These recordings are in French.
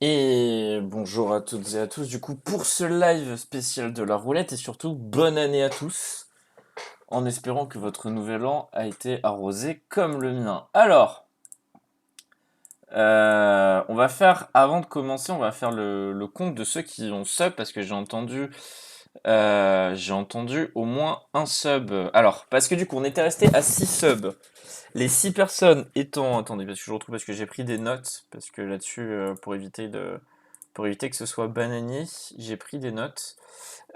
Et bonjour à toutes et à tous, du coup, pour ce live spécial de la roulette, et surtout, bonne année à tous, en espérant que votre nouvel an a été arrosé comme le mien. Alors, on va faire, avant de commencer, on va faire le compte de ceux qui ont sub, parce que j'ai entendu au moins un sub. Alors, parce que du coup, on était resté à 6 subs. Les 6 personnes étant... Attendez, parce que je retrouve, parce que j'ai pris des notes, parce que là-dessus, pour éviter que ce soit bananier, j'ai pris des notes.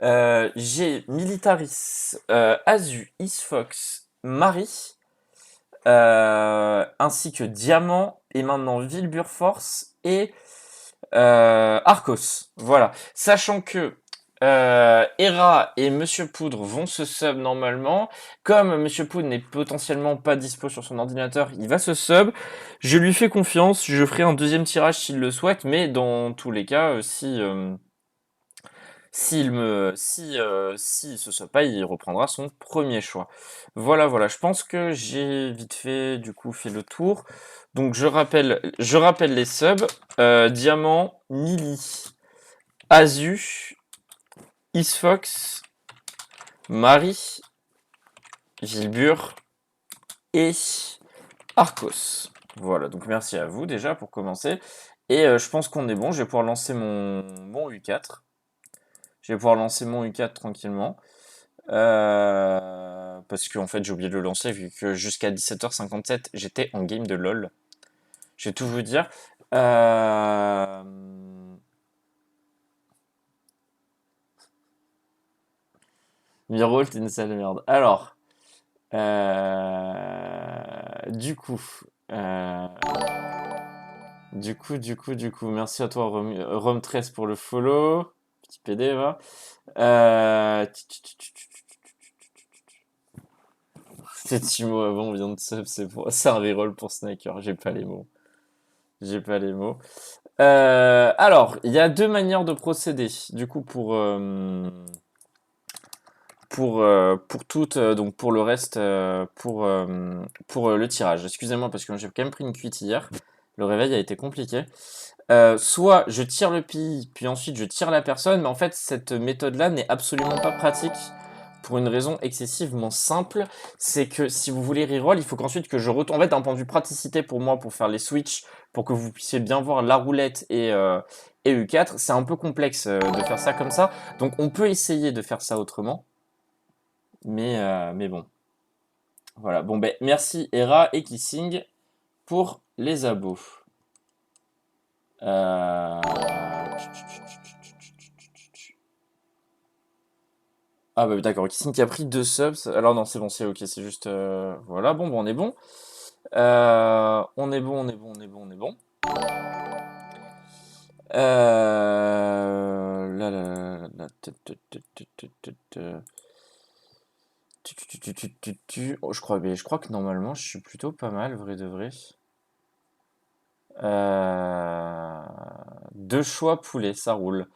J'ai Militaris, Azu, Isfox, Marie, ainsi que Diamant, et maintenant Wilburforce et Arcos. Voilà. Sachant que Hera et Monsieur Poudre vont se sub normalement. Comme Monsieur Poudre n'est potentiellement pas dispo sur son ordinateur, il va se sub. Je lui fais confiance, je ferai un deuxième tirage s'il le souhaite, mais dans tous les cas, s'il se sub pas, il reprendra son premier choix. Voilà, voilà. Je pense que j'ai vite fait, du coup, fait le tour. Donc, je rappelle les subs. Diamant, Millie, Azu, Isfox, Marie, Gilbur et Arcos. Voilà, donc merci à vous déjà pour commencer. Et je pense qu'on est bon. Je vais pouvoir lancer mon U4. Je vais pouvoir lancer mon U4 tranquillement. Parce qu'en fait, j'ai oublié de le lancer vu que jusqu'à 17h57, j'étais en game de LoL. Je vais tout vous dire. Euh... Miro, t'es une sale merde. Alors, du coup, euh, merci à toi, Rom13 pour le follow. Petit PD, va. C'est Timo avant, on vient de sub, c'est un reroll pour Sniker. J'ai pas les mots. J'ai pas les mots. Alors, il y a deux manières de procéder. Du coup, pour toutes, donc pour le reste, pour le tirage. Excusez-moi parce que j'ai quand même pris une cuite hier. Le réveil a été compliqué. Soit je tire le pays, puis ensuite je tire la personne, mais en fait cette méthode-là n'est absolument pas pratique pour une raison excessivement simple, c'est que si vous voulez reroll, il faut qu'ensuite que je retourne. En fait, d'un point de vue praticité pour moi, pour faire les switches, pour que vous puissiez bien voir la roulette et U4, c'est un peu complexe de faire ça comme ça. Donc on peut essayer de faire ça autrement, mais bon. Voilà, bon ben merci Hera et Kissing pour les abos. Euh... Ah bah d'accord, Kissing qui a pris deux subs. Alors non, c'est bon, c'est ok, c'est juste... Voilà, bon, on est bon. On est bon, on est bon, on est bon, on est bon. Là, là, là, là, oh, je crois que normalement, je suis plutôt pas mal, vrai de vrai. Euh, Deux choix poulet, ça roule.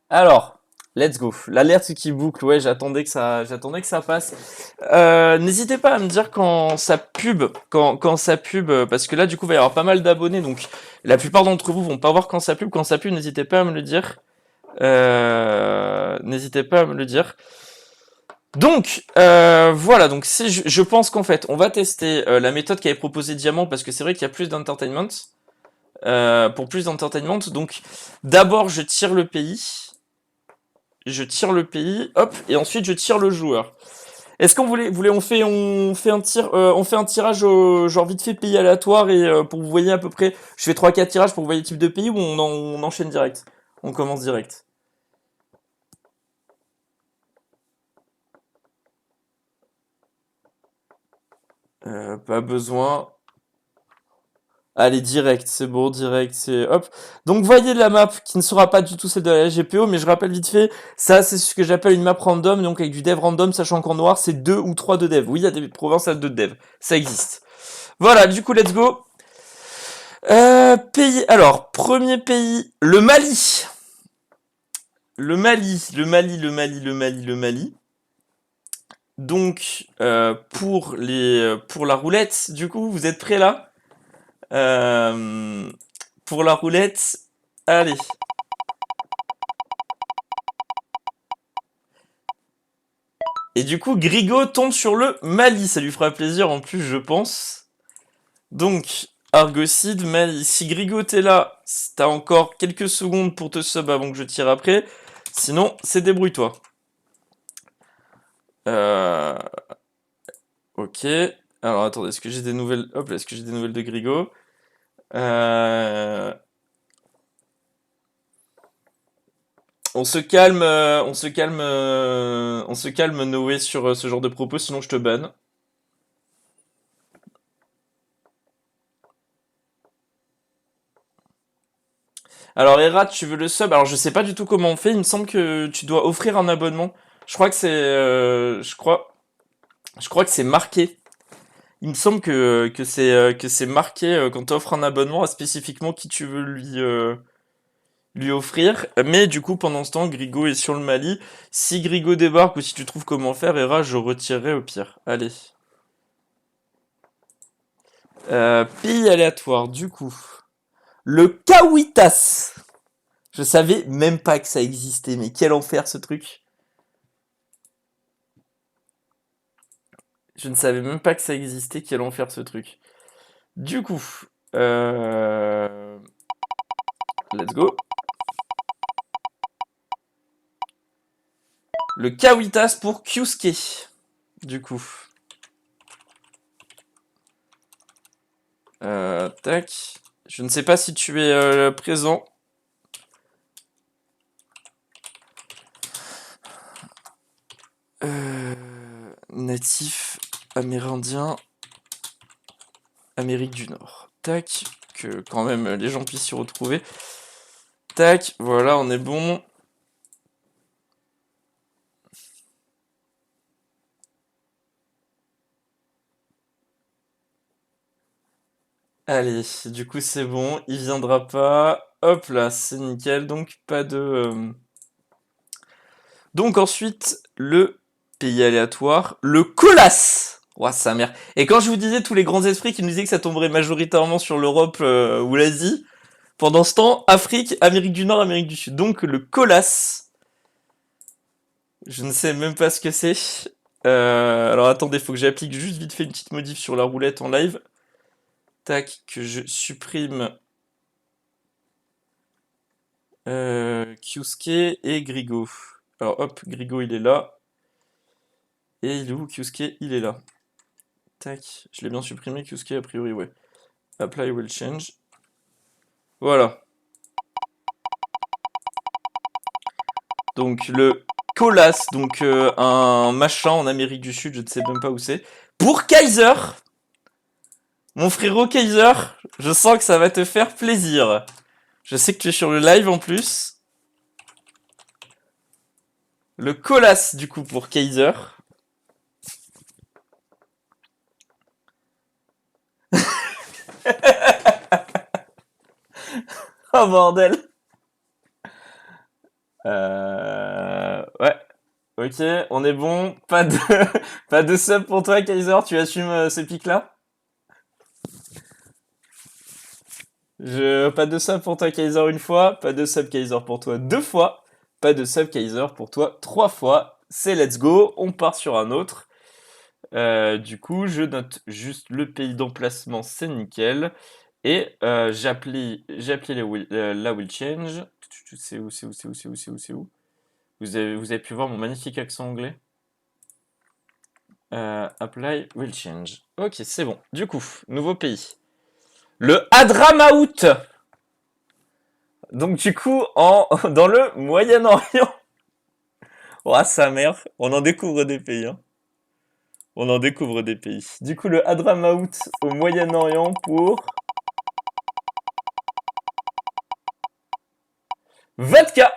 Alors, let's go. L'alerte qui boucle, ouais, j'attendais que ça passe. N'hésitez pas à me dire quand ça pub, parce que là, du coup, il va y avoir pas mal d'abonnés, donc la plupart d'entre vous vont pas voir quand ça pub. Quand ça pub, n'hésitez pas à me le dire. N'hésitez pas à me le dire. Donc, voilà, donc je pense qu'en fait, on va tester la méthode qu'avait proposée Diamant, parce que c'est vrai qu'il y a plus d'entertainment. Pour plus d'entertainment, donc d'abord je tire le pays, hop, et ensuite je tire le joueur. Est-ce qu'on on fait un tirage genre vite fait pays aléatoire et pour vous voyez à peu près, je fais 3-4 tirages pour vous voyez le type de pays ou on enchaîne direct, on commence direct. Pas besoin. Allez, direct, c'est bon, direct, c'est hop. Donc, voyez la map qui ne sera pas du tout celle de la GPO, mais je rappelle vite fait, ça c'est ce que j'appelle une map random, donc avec du dev random, sachant qu'en noir c'est 2 ou 3 de dev. Oui, il y a des provinces à 2 de dev, ça existe. Voilà, du coup, let's go. Pays, alors, premier pays, le Mali. Le Mali, le Mali, le Mali, le Mali, le Mali. Donc, pour la roulette, du coup, vous êtes prêts là? Euh, pour la roulette, Allez. Et du coup, Grigo tombe sur le Mali. Ça lui fera plaisir en plus, je pense. Donc, Argocide, Mali. Si Grigo t'es là, t'as encore quelques secondes pour te sub avant que je tire après. Sinon, c'est débrouille-toi. Euh... Ok. Alors attendez, est-ce que j'ai des nouvelles? Hop là, est-ce que j'ai des nouvelles de Grigo? On se calme, on se calme Noé sur ce genre de propos, sinon je te banne. Alors Erat, tu veux le sub? Alors je sais pas du tout comment on fait. Il me semble que tu dois offrir un abonnement. Je crois que je crois que c'est marqué. Il me semble que c'est marqué quand tu offres un abonnement à spécifiquement qui tu veux lui offrir. Mais du coup, pendant ce temps, Grigo est sur le Mali. Si Grigo débarque ou si tu trouves comment faire, Erat, je retirerai au pire. Allez. Pays aléatoire, du coup. Le Kawitas. Je savais même pas que ça existait, mais quel enfer ce truc. Je ne savais même pas que ça existait, quel enfer ce truc. Du coup, euh... let's go. Le Kawitas pour Kyusuke. Du coup. Tac. Je ne sais pas si tu es présent. Natif amérindien, Amérique du Nord. Tac. Que quand même les gens puissent s'y retrouver. Tac. Voilà, on est bon. Allez, du coup c'est bon, il viendra pas. Hop là, c'est nickel, donc pas de... Donc ensuite, le pays aléatoire, le Colas. Ouah, sa mère. Et quand je vous disais tous les grands esprits qui nous disaient que ça tomberait majoritairement sur l'Europe ou l'Asie, pendant ce temps, Afrique, Amérique du Nord, Amérique du Sud. Donc le Colas, je ne sais même pas ce que c'est. Alors attendez, faut que j'applique juste vite fait une petite modif sur la roulette en live. Tac, que je supprime Kyusuke et Grigo. Alors hop, Grigo il est là. Et il est où Kyusuke? Il est là. Tac, je l'ai bien supprimé, Kyusuke a priori, ouais. Apply will change. Voilà. Donc le Colas, donc un machin en Amérique du Sud, je ne sais même pas où c'est. Pour Kaiser, mon frérot Kaiser, je sens que ça va te faire plaisir. Je sais que tu es sur le live en plus. Le Colas, du coup, pour Kaiser. Oh bordel. Ouais. Ok, on est bon. Pas de, pas de sub pour toi, Kaiser. Tu assumes ce pic-là? Pas de sub pour toi, Kaiser, une fois. Pas de sub, Kaiser, pour toi, deux fois. Pas de sub, Kaiser, pour toi, trois fois. C'est let's go. On part sur un autre. Du coup, je note juste le pays d'emplacement, c'est nickel. Et j'ai appelé la will change. C'est où, c'est où, c'est où, c'est où, c'est où, c'est où? Vous avez pu voir mon magnifique accent anglais? Apply will change. Ok, c'est bon. Du coup, nouveau pays. Le Hadramaout. Donc du coup, dans le Moyen-Orient. Oh, sa mère, on en découvre des pays. Hein. On en découvre des pays. Du coup, le Hadramaout au Moyen-Orient pour vodka.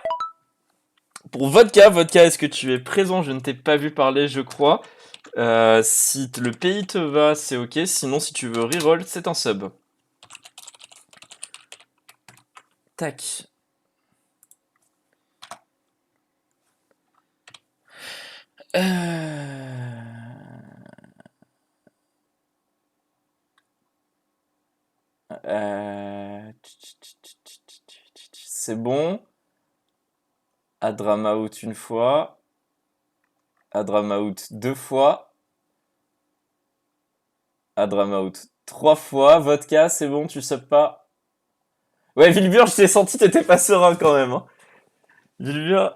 Pour vodka, vodka, est-ce que tu es présent? Je ne t'ai pas vu parler, je crois. Si le pays te va, c'est ok. Sinon, si tu veux reroll, c'est un sub. Tac. c'est bon. Hadramaout une fois. Hadramaout deux fois. Hadramaout trois fois. Vodka, c'est bon, tu sais pas. Ouais, Vilbur, je t'ai senti, t'étais pas serein quand même, hein. Vilbur,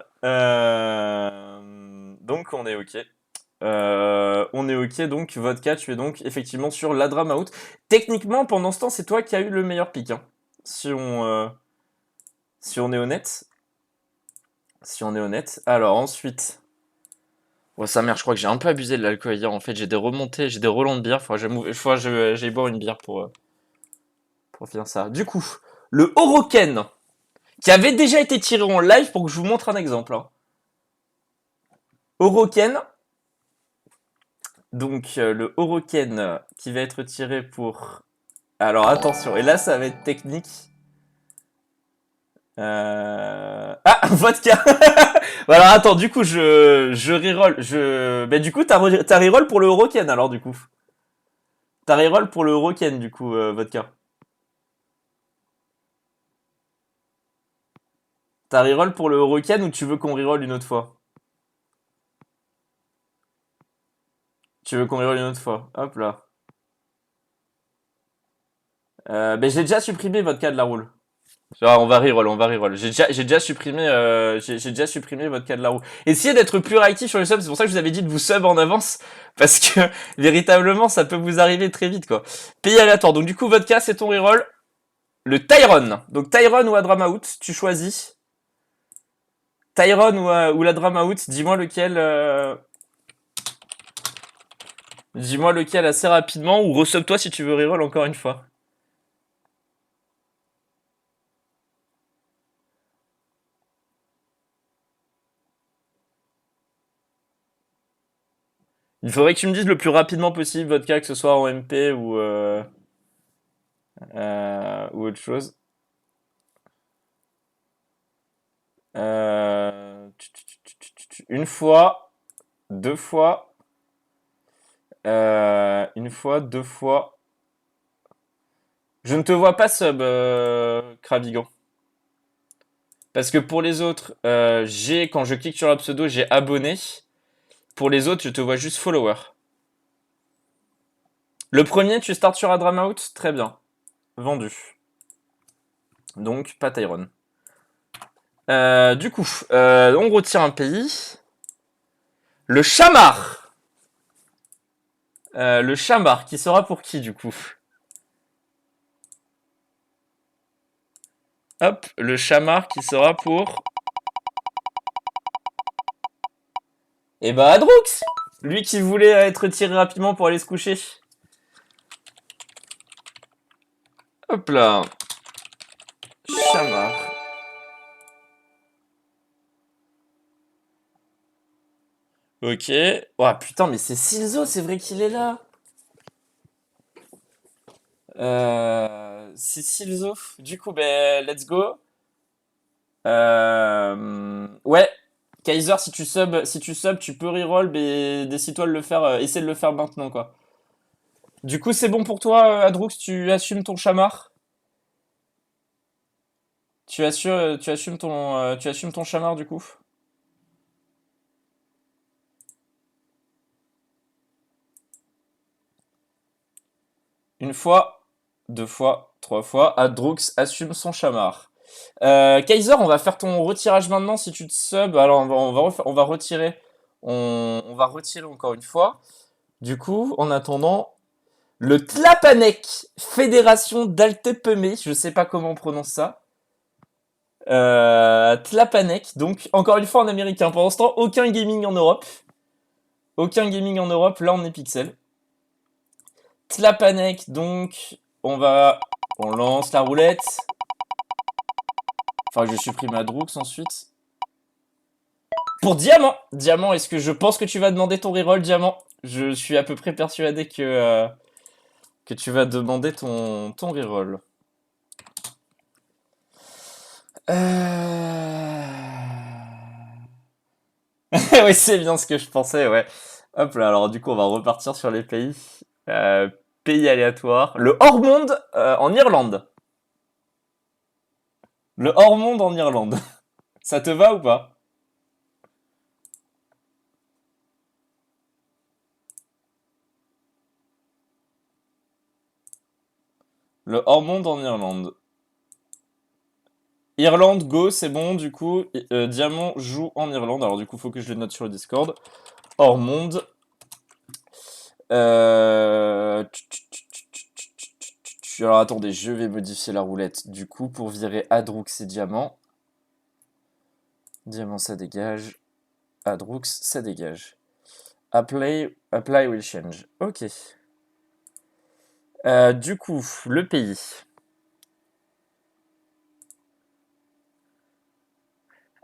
donc on est ok. On est ok, donc Vodka, tu es donc effectivement sur l'Hadramaout. Techniquement, pendant ce temps, c'est toi qui as eu le meilleur pic, hein. Si on est honnête. Si on est honnête. Alors ensuite. Ouais, sa mère, je crois que j'ai un peu abusé de l'alcool hier. En fait, j'ai des remontées, j'ai des relents de bière. Faut que j'aille boire une bière pour finir ça. Du coup, le Oroken, qui avait déjà été tiré en live pour que je vous montre un exemple, hein. Oroken. Donc, le Oroken qui va être tiré pour. Alors, attention. Et là, ça va être technique. Ah, vodka. Alors, attends, du coup, je reroll. Mais du coup, t'as reroll pour le Oroken, alors, du coup. T'as reroll pour le Oroken, du coup, vodka. T'as reroll pour le Oroken ou tu veux qu'on reroll une autre fois? Tu veux qu'on reroll une autre fois? Hop là. Ben, j'ai déjà supprimé vodka de la roule. Ah, on va reroll, on va reroll. J'ai déjà supprimé votre cas de la roue. Essayez d'être plus réactif sur les subs, c'est pour ça que je vous avais dit de vous sub en avance, parce que véritablement ça peut vous arriver très vite quoi. Pays aléatoire, donc du coup votre cas c'est ton reroll. Le Tyron, donc Tyron ou Hadramaout, tu choisis. Tyron ou la Dramaout, dis-moi lequel. Dis-moi lequel assez rapidement, ou resub-toi si tu veux reroll encore une fois. Il faudrait que tu me dises le plus rapidement possible votre cas, que ce soit en MP ou autre chose. Une fois, deux fois, une fois, deux fois. Je ne te vois pas sub, Kravigan. Parce que pour les autres, quand je clique sur la pseudo, j'ai abonné. Pour les autres, je te vois juste follower. Le premier, tu starts sur Hadramaout, très bien. Vendu. Donc, pas Tyron. Du coup, on retire un pays. Le Chamar. Le Chamar, qui sera pour qui du coup? Hop, le Chamar qui sera pour. Et bah, Adrox! Lui qui voulait être tiré rapidement pour aller se coucher. Hop là. Chamar. Ok. Oh putain, mais c'est Silzo, c'est vrai qu'il est là. C'est Silzo. Du coup, ben, let's go. Ouais. Kaiser, si tu sub, tu peux reroll, mais décide-toi de le faire, essaie de le faire maintenant, quoi. Du coup, c'est bon pour toi, Adroux, tu assumes ton chamar? Tu assumes ton chamar, du coup? Une fois, deux fois, trois fois, Adroux assume son chamar. Kaiser, on va faire ton retirage maintenant si tu te sub. Alors, on va retirer. On va retirer encore une fois. Du coup, en attendant, le Tlapanek Fédération d'Altepemé, je sais pas comment on prononce ça. Tlapanek, donc encore une fois en américain. Pour l'instant, aucun gaming en Europe. Aucun gaming en Europe, là on est pixel. Tlapanek, donc on lance la roulette. Enfin, je supprime Adroux ensuite. Pour Diamant! Diamant, est-ce que je pense que tu vas demander ton reroll, Diamant? Je suis à peu près persuadé que tu vas demander ton reroll. Oui, c'est bien ce que je pensais, ouais. Hop là, alors du coup, on va repartir sur les pays. Euh, Pays aléatoires. Le hors-monde en Irlande. Le hors-monde en Irlande. Ça te va ou pas? Le hors-monde en Irlande. Irlande, go, c'est bon, du coup, Diamant joue en Irlande. Alors, du coup, faut que je le note sur le Discord. Hors monde. Alors, attendez, je vais modifier la roulette. Du coup, pour virer Adroux et Diamant. Diamant, ça dégage. Adroux, ça dégage. Apply will change. Ok. Du coup, le pays.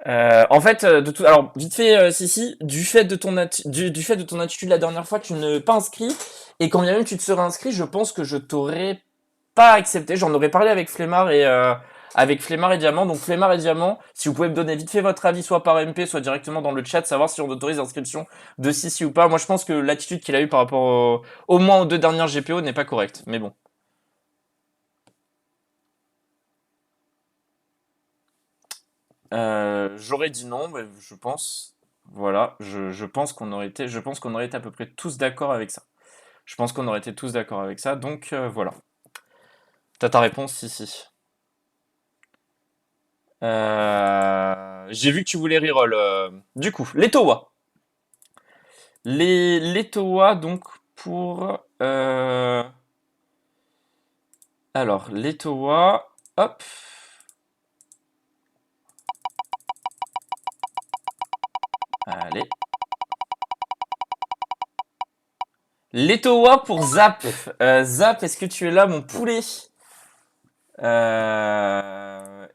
En fait, alors vite fait, Sissi, du fait de ton attitude la dernière fois, tu ne pas inscrit, et quand bien même tu te serais inscrit, je pense que je t'aurais pas accepté. J'en aurais parlé avec Flemmard et Diamant. Donc Flemmard et Diamant, si vous pouvez me donner vite fait votre avis, soit par MP, soit directement dans le chat, savoir si on autorise l'inscription de Sissi ou pas. Moi, je pense que l'attitude qu'il a eue par rapport au moins aux deux dernières GPO n'est pas correcte. Mais bon. J'aurais dit non, mais je pense, voilà, je pense qu'on aurait été à peu près tous d'accord avec ça. Je pense qu'on aurait été tous d'accord avec ça, donc voilà. T'as ta réponse, si, si. J'ai vu que tu voulais reroll. Du coup, les Towa. Les Towa, donc, pour... alors, les Towa, hop. Allez. Les Towa pour Zap. Zap, est-ce que tu es là, mon poulet?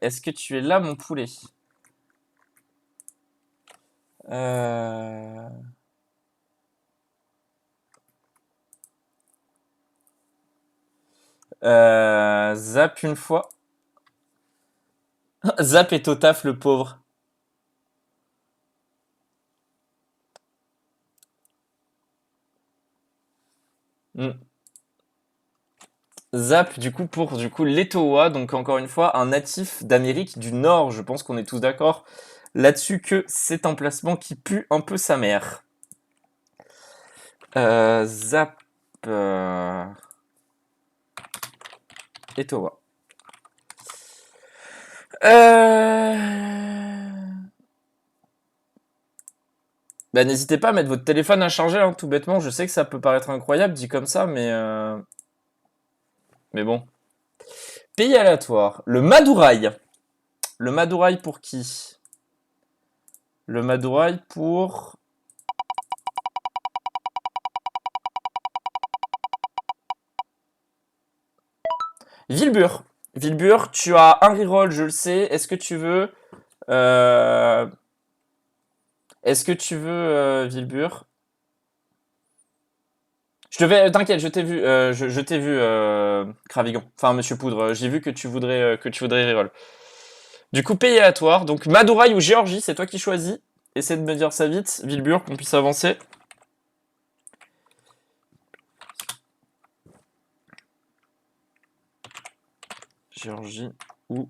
Est-ce que tu es là, mon poulet? Euh, Zap une fois. Zap est au taf, le pauvre. Hmm. Zap, du coup, pour du coup l'Etowa, donc encore une fois, un natif d'Amérique du Nord. Je pense qu'on est tous d'accord là-dessus que c'est un placement qui pue un peu sa mère. Zap Etowa. Bah, n'hésitez pas à mettre votre téléphone à charger, hein, tout bêtement. Je sais que ça peut paraître incroyable dit comme ça, mais bon. Pays aléatoire. Le Madouraï. Le Madouraï pour qui? Le Madouraï pour Vilbur. Vilbur, tu as un reroll, je le sais. Euh, Est-ce que tu veux Vilbur? T'inquiète, je t'ai vu, je t'ai vu, Cravigan. Enfin, Monsieur Poudre, j'ai vu que tu voudrais reroll. Du coup, pays aléatoire. Donc, Madouraï ou Géorgie, c'est toi qui choisis. Essaie de me dire ça vite, Vilbur, qu'on puisse avancer. Géorgie ou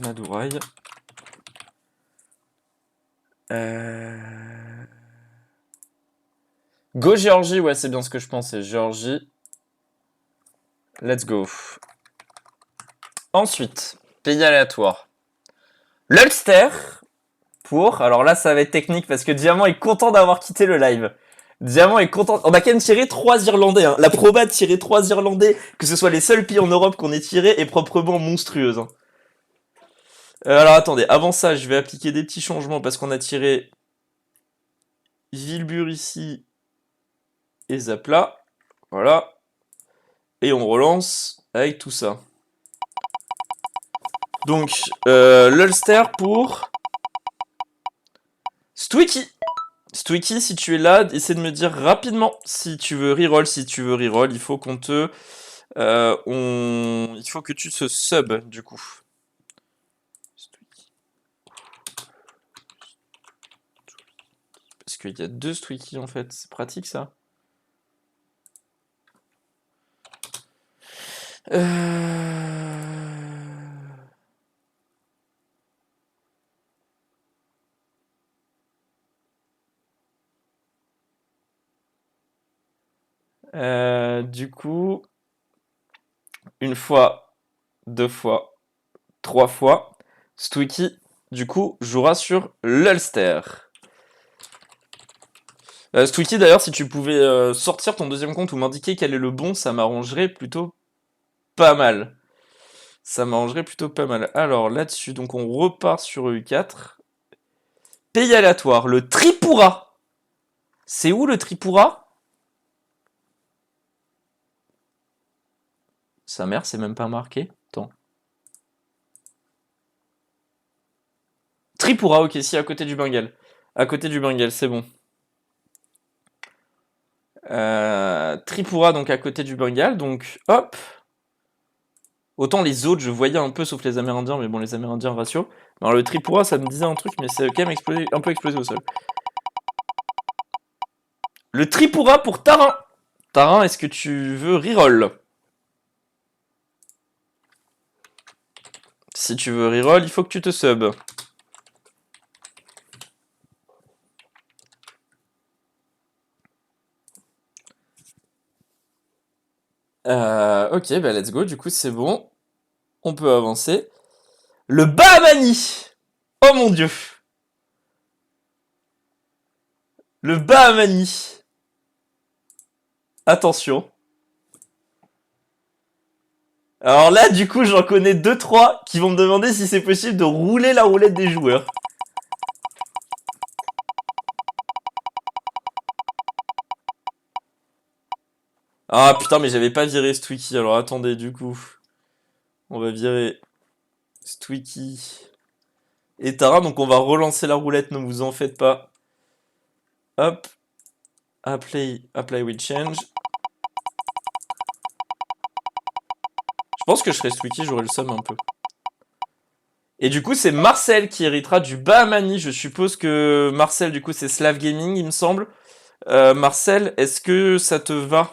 Madouraï. Euh... Go Géorgie, ouais, c'est bien ce que je pensais. Géorgie, let's go. Ensuite, pays aléatoire. L'Ulster pour. Alors là, ça va être technique parce que Diamant est content d'avoir quitté le live. Diamant est content. On a quand même tiré 3 Irlandais. Hein. La proba de tirer 3 Irlandais, que ce soit les seuls pays en Europe qu'on ait tiré, est proprement monstrueuse. Hein. Alors attendez, avant ça, je vais appliquer des petits changements parce qu'on a tiré Vilbur ici et Zapla. Voilà. Et on relance avec tout ça. Donc, l'Ulster pour Stwicky. Stwicky, si tu es là, essaie de me dire rapidement si tu veux reroll. Si tu veux reroll, il faut qu'on te... il faut que tu te sub, du coup. Parce qu'il y a 2 Stwicky, en fait. C'est pratique, ça. Euh... Du coup, une fois, deux fois, trois fois, Stwicky, du coup, jouera sur l'Ulster. Stwicky, d'ailleurs, si tu pouvais sortir ton deuxième compte ou m'indiquer quel est le bon, ça m'arrangerait plutôt pas mal. Ça m'arrangerait plutôt pas mal. Alors là-dessus, donc on repart sur EU4. Pays aléatoire, le Tripura. C'est où le Tripura? Sa mère, c'est même pas marqué. Attends. Tripura, ok, si, à côté du Bengale. À côté du Bengale, c'est bon. Tripura, donc à côté du Bengale, donc hop. Autant les autres, je voyais un peu, sauf les Amérindiens, mais bon, les Amérindiens ratio. Alors le Tripura, ça me disait un truc, mais c'est quand même explosé, un peu explosé au sol. Le Tripura pour Tarin. Tarin, est-ce que tu veux reroll? Si tu veux reroll, il faut que tu te sub. Ok, bah let's go, du coup c'est bon. On peut avancer. Le Bahamani. Oh mon dieu. Le Bahamani. Attention. Alors là, du coup, j'en connais deux trois qui vont me demander si c'est possible de rouler la roulette des joueurs. Ah putain, mais j'avais pas viré Stwicky, alors attendez, du coup. On va virer Stwicky et Tara, donc on va relancer la roulette, ne vous en faites pas. Hop. Apply with change. Je pense que je serais Stwicky, j'aurais le somme un peu. Et du coup, c'est Marcel qui héritera du Bahamani. Je suppose que Marcel, du coup, c'est Slav Gaming, il me semble. Marcel, est-ce que ça te va?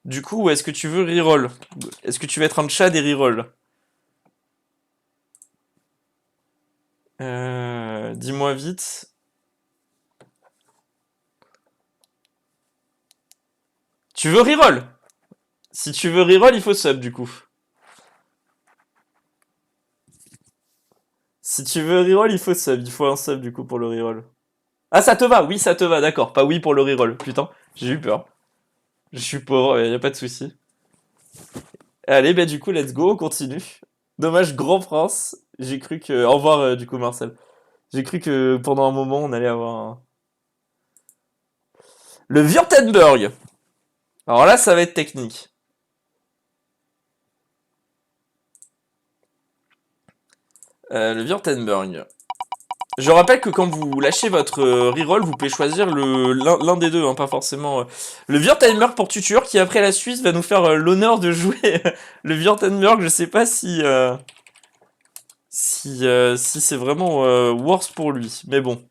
Du coup, ou est-ce que tu veux reroll? Est-ce que tu veux être un Tchad et reroll? Dis-moi vite. Tu veux reroll? Si tu veux reroll, il faut sub, du coup. Si tu veux reroll, il faut sub. Il faut un sub, du coup, pour le reroll. Ah, ça te va? Oui, ça te va, d'accord. Pas oui pour le reroll. Putain, j'ai eu peur. Je suis pauvre, y a pas de souci. Allez, bah du coup, let's go, on continue. Dommage, Grand Prince. J'ai cru que... Au revoir, du coup, Marcel. J'ai cru que pendant un moment, on allait avoir un... Le Württemberg. Alors là, ça va être technique. Le Württemberg. Je rappelle que quand vous lâchez votre reroll, vous pouvez choisir l'un des deux, hein, pas forcément. Le Württemberg pour Tutur, qui après la Suisse va nous faire l'honneur de jouer le Württemberg. Je sais pas si c'est vraiment worse pour lui, mais bon.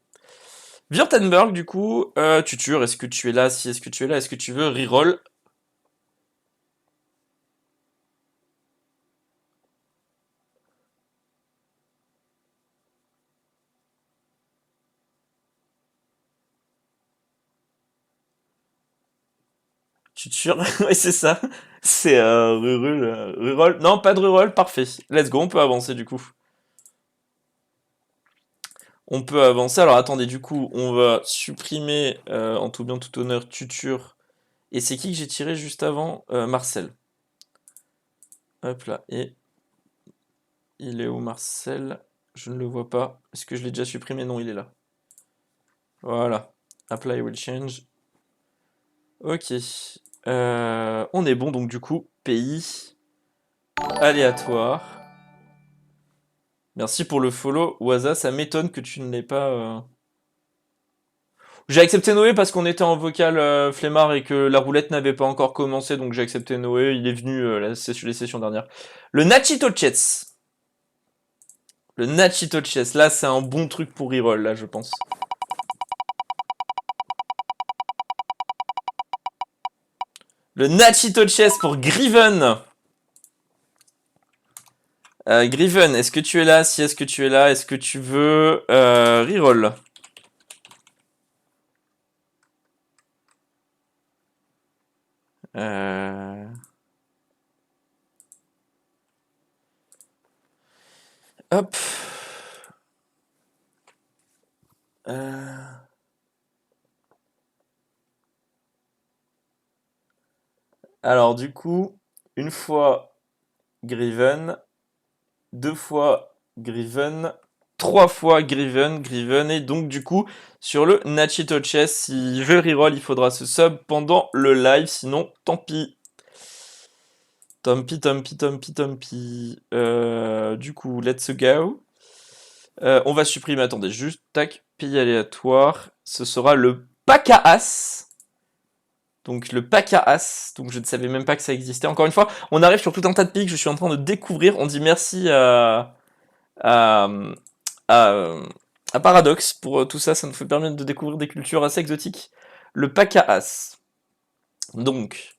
Württemberg, du coup, Tutur, est-ce que tu es là? Si est-ce que tu es là, est-ce que tu veux reroll? Tutur, ouais, c'est ça. C'est reroll. Non, pas de reroll, parfait. Let's go, on peut avancer du coup. On peut avancer. Alors attendez, du coup, on va supprimer en tout bien tout honneur Tutur. Et c'est qui que j'ai tiré juste avant? Marcel. Hop là. Et il est où Marcel? Je ne le vois pas. Est-ce que je l'ai déjà supprimé? Non, il est là. Voilà. Apply will change. Ok. On est bon, donc du coup, pays aléatoire. Merci pour le follow, Waza. Ça m'étonne que tu ne l'aies pas. J'ai accepté Noé parce qu'on était en vocal flemmard et que la roulette n'avait pas encore commencé, donc j'ai accepté Noé. Il est venu les sessions dernières. Le Nachito Chess. Le Nachito Chess. Là, c'est un bon truc pour reroll, là, je pense. Le Nachito Chess pour Griven. Griven, est-ce que tu es là? Si est-ce que tu es là, est-ce que tu veux reroll? Euh, Hop. Euh, Alors, du coup, une fois Griven, deux fois Griven, trois fois Griven, et donc du coup, sur le Nachito Chess, si je reroll, il faudra se sub pendant le live, sinon, tant pis. Tant pis. Du coup, let's go. On va supprimer, attendez, juste, tac, pays aléatoire. Ce sera le pack à as. Donc le pack à as, donc je ne savais même pas que ça existait. Encore une fois, on arrive sur tout un tas de pays que je suis en train de découvrir. On dit merci à, à, à Paradox pour tout ça, ça nous fait permettre de découvrir des cultures assez exotiques. Le pack à as. Donc,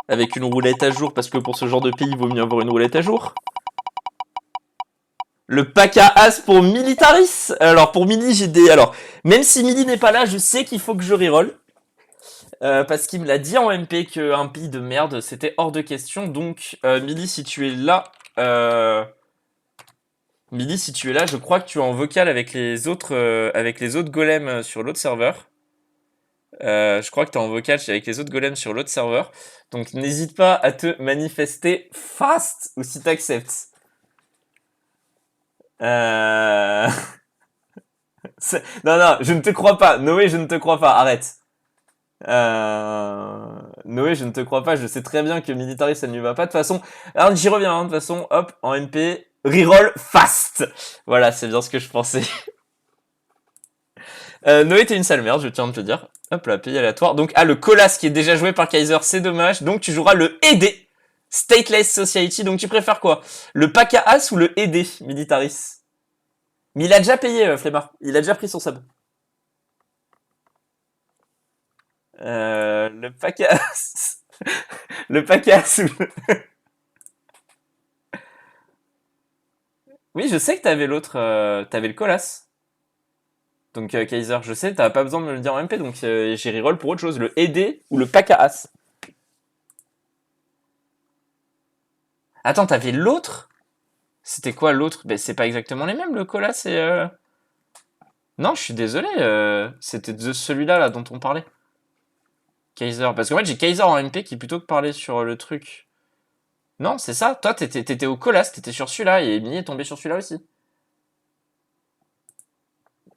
avec une roulette à jour, parce que pour ce genre de pays, il vaut mieux avoir une roulette à jour. Le pack à as pour Militaris. Alors pour Mili, j'ai des... Alors, même si Mili n'est pas là, je sais qu'il faut que je reroll. Parce qu'il me l'a dit en MP qu'un pays de merde, c'était hors de question. Donc, Mili, si tu es là... Mili, si tu es là, je crois que tu es en vocal avec les autres golems sur l'autre serveur. Je crois que tu es en vocal avec les autres golems sur l'autre serveur. Donc, n'hésite pas à te manifester fast ou si tu acceptes. Euh... Non, non, je ne te crois pas. Noé, je ne te crois pas. Arrête. Noé, je ne te crois pas. Je sais très bien que Military, ça ne lui va pas. De toute façon, alors j'y reviens. Hein, de toute façon, hop, en MP, reroll fast. Voilà, c'est bien ce que je pensais. Noé, t'es une sale merde, je tiens à te le dire. Hop là, pays aléatoire. Donc, le Colas qui est déjà joué par Kaiser, c'est dommage. Donc, tu joueras le ED, Stateless Society. Donc, tu préfères quoi? Le pack à as ou le ED, Militaris? Mais il a déjà payé, Flemmard. Il a déjà pris son sub. Le pack à as. Le pack à as ou... Oui, je sais que t'avais l'autre, t'avais le Colas. Donc Kaiser, je sais, t'as pas besoin de me le dire en MP, donc j'ai reroll pour autre chose, le ED ou le pack à as. Attends, t'avais l'autre? C'était quoi l'autre? Ben c'est pas exactement les mêmes, le Colas et... Non, je suis désolé, c'était de celui-là là dont on parlait. Kaiser, parce qu'en fait j'ai Kaiser en MP qui plutôt que parler sur le truc. Non, c'est ça, toi t'étais au Colas, t'étais sur celui-là, et Emily est tombé sur celui-là aussi.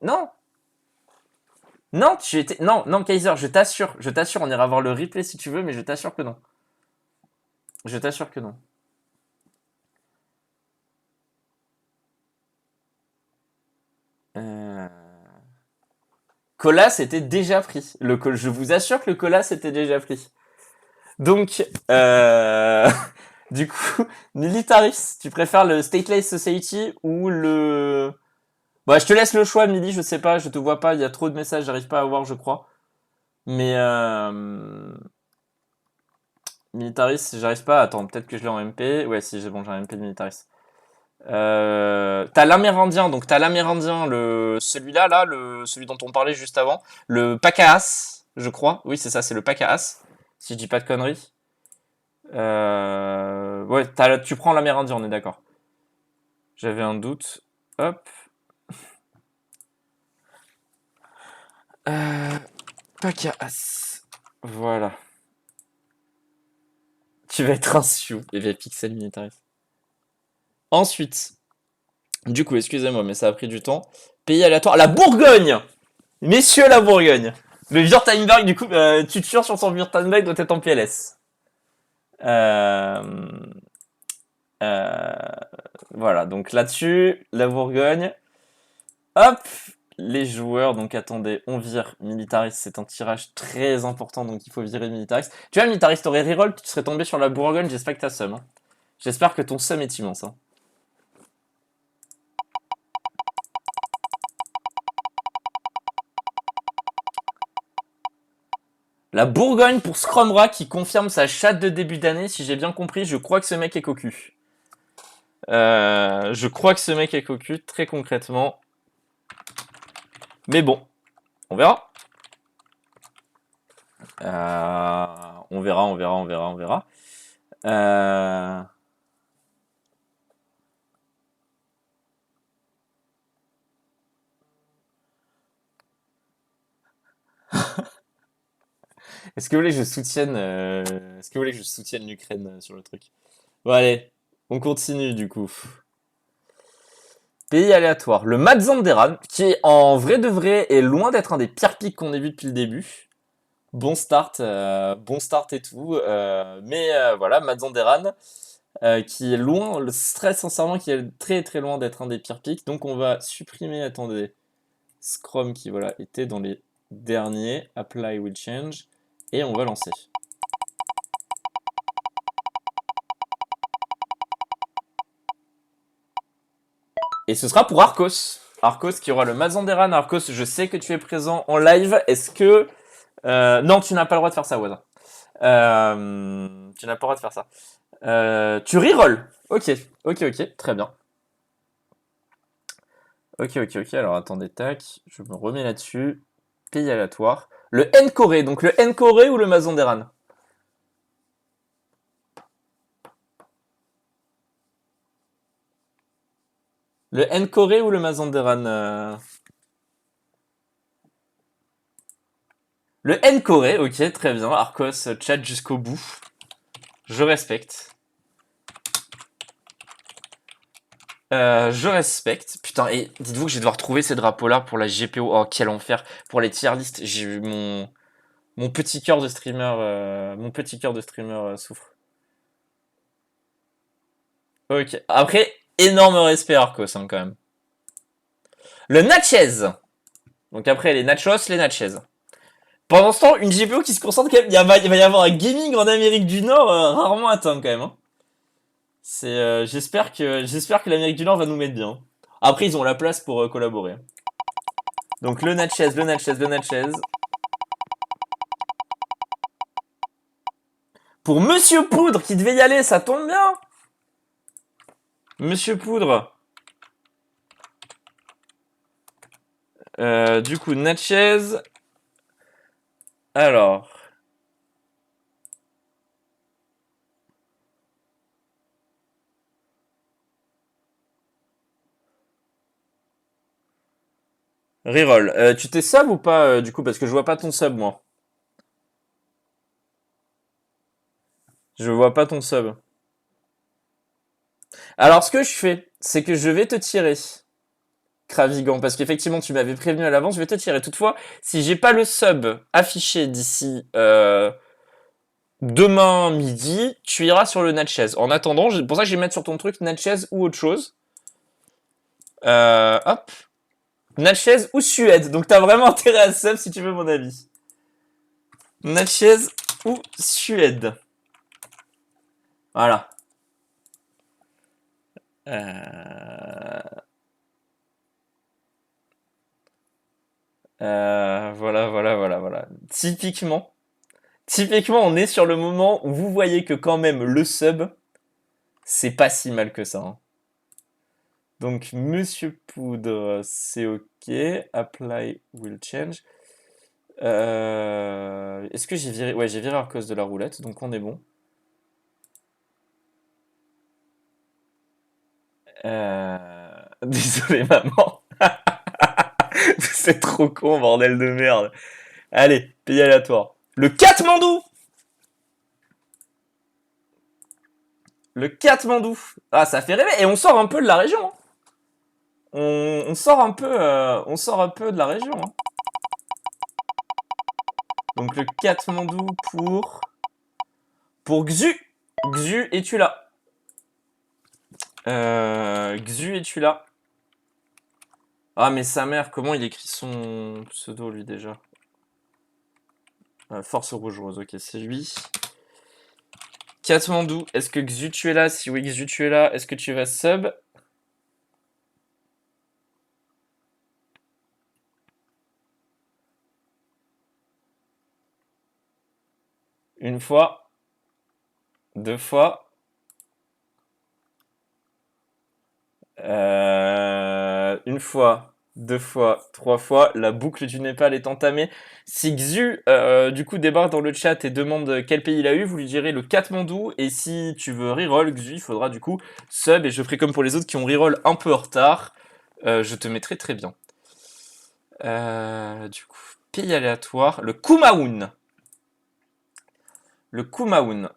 Non, non, tu étais... Non, non, Kaiser, je t'assure, on ira voir le replay si tu veux, mais je t'assure que non. Je t'assure que non. Euh... Colas était déjà pris. Je vous assure que le Colas était déjà pris. Donc, du coup, Militaris, tu préfères le Stateless Society ou le... Bah, je te laisse le choix, Mili, je sais pas, je te vois pas, il y a trop de messages, j'arrive pas à voir, je crois. Mais, Militaris, j'arrive pas. Attends, peut-être que je l'ai en MP. Ouais, si, j'ai bon, j'ai un MP de Militaris. T'as l'Amérindien, donc t'as l'Amérindien, celui-là, là, celui dont on parlait juste avant, le Pacahas, je crois. Oui, c'est ça, c'est le Pacahas, si je dis pas de conneries. Ouais, tu prends l'Amérindien, on est d'accord. J'avais un doute. Hop. Pacahas. Voilà. Tu vas être un sioux. Et bien, Pixel Militaris. Ensuite, du coup, excusez-moi, mais ça a pris du temps. Pays aléatoire, la Bourgogne! Messieurs, la Bourgogne. Le Württemberg, du coup, tu te sur son Württemberg doit être en PLS. Euh, euh, voilà, donc là-dessus, la Bourgogne. Hop, les joueurs, donc attendez, on vire Militaris, c'est un tirage très important, donc il faut virer Militaris. Tu vois, Militaris, t'aurais reroll, tu serais tombé sur la Bourgogne, j'espère que t'as seum. Hein. J'espère que ton seum est immense. Hein. La Bourgogne pour Scrumra qui confirme sa chatte de début d'année. Si j'ai bien compris, je crois que ce mec est cocu. Je crois que ce mec est cocu, très concrètement. Mais bon, on verra. voir. On verra, on verra, on verra, on verra. Euh, Est-ce que vous voulez que je soutienne, est-ce que vous voulez que je soutienne l'Ukraine sur le truc? Bon, allez, on continue du coup. Pays aléatoire. Le Mazanderan, qui en vrai de vrai est loin d'être un des pires pics qu'on ait vu depuis le début. Bon start et tout. Mais voilà, Mazanderan, qui est loin, très sincèrement, qui est très très loin d'être un des pires pics. Donc on va supprimer, attendez, Scrum qui voilà était dans les derniers. Apply will change. Et on va lancer. Et ce sera pour Arcos. Arcos qui aura le Mazanderan. Arcos, je sais que tu es présent en live. Est-ce que... non, tu n'as pas le droit de faire ça, Waza. Tu n'as pas le droit de faire ça. Tu reroll. Ok, ok, ok, très bien. Ok, ok, ok. Alors attendez, tac. Je me remets là-dessus. Pays aléatoire. Le Nkoré. Donc le Nkoré ou le Mazanderan? Le Nkoré ou le Mazanderan Le Nkoré, ok, très bien. Arcos, chat jusqu'au bout. Je respecte. Je respecte. Putain, et dites-vous que je vais devoir trouver ces drapeaux-là pour la GPO. Oh, quel enfer. Pour les tier list, j'ai eu mon petit cœur de streamer, souffre. Ok. Après, énorme respect Arcos, hein, quand même. Le Natchez. Donc après, les Nachos, les Natchez. Pendant ce temps, une GPO qui se concentre quand même. Il va y avoir un gaming en Amérique du Nord rarement atteint, quand même. Hein. J'espère que l'Amérique du Nord va nous mettre bien. Après, ils ont la place pour collaborer. Donc le Natchez, le Natchez, le Natchez. Pour Monsieur Poudre qui devait y aller, ça tombe bien. Monsieur Poudre. Du coup, Natchez. Alors. Reroll. Tu t'es sub ou pas, du coup? Parce que je vois pas ton sub, moi. Je vois pas ton sub. Alors, ce que je fais, c'est que je vais te tirer. Cravigant, parce qu'effectivement tu m'avais prévenu à l'avance, je vais te tirer. Toutefois, si j'ai pas le sub affiché d'ici demain midi, tu iras sur le Natchez. En attendant, pour ça que je vais mettre sur ton truc Natchez ou autre chose. Hop. Natchez ou Suède. Donc t'as vraiment intérêt à sub si tu veux mon avis. Natchez ou Suède. Voilà. Voilà, voilà, voilà, voilà. Typiquement, on est sur le moment où vous voyez que quand même le sub, c'est pas si mal que ça. Hein. Donc, Monsieur Poudre, c'est OK. Apply will change. Est-ce que j'ai viré? Ouais, j'ai viré à cause de la roulette, donc on est bon. Désolé, maman. C'est trop con, bordel de merde. Allez, pays aléatoire. Le Katmandou! Le Katmandou. Ah, ça fait rêver. Et on sort un peu de la région. Hein. On sort un peu de la région. Hein. Donc le Katmandou pour Xu. Xu, es-tu là? Xu, es-tu là? Ah, mais sa mère, comment il écrit son pseudo, lui, déjà? Force rouge rose, ok, c'est lui. Katmandou, est-ce que Xu, tu es là? Si oui, Xu, tu es là, est-ce que tu vas sub? Une fois, deux fois. Une fois. 2 fois, 3 fois, la boucle du Népal est entamée. Si Xu, du coup, débarque dans le chat et demande quel pays il a eu, vous lui direz le Katmandou. Et si tu veux reroll, Xu, il faudra du coup sub. Et je ferai comme pour les autres qui ont reroll un peu en retard. Je te mettrai très bien. Du coup, pays aléatoire, le Kumaun. Le Kumaun.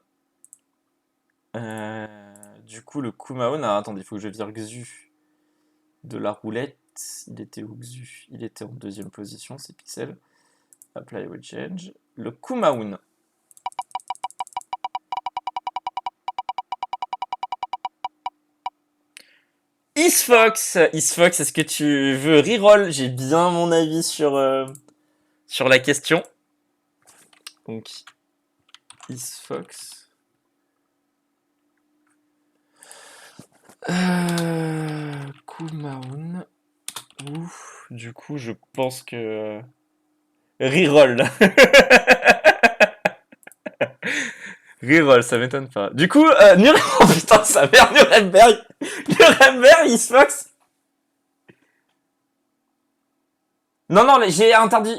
Du coup, le Kumaun. Ah, attendez, il faut que je vire Xu de la roulette. Il était où Xu? Il était en deuxième position, c'est Pixel. Apply will change. Le Kumaun. Isfox, est-ce que tu veux reroll? J'ai bien mon avis sur la question. Donc, Isfox. Kumaun. Ouf, du coup, je pense que. Reroll. Reroll, ça m'étonne pas. Du coup, oh putain, sa mère, Nuremberg. Nuremberg, Isfox. Non, non, j'ai interdit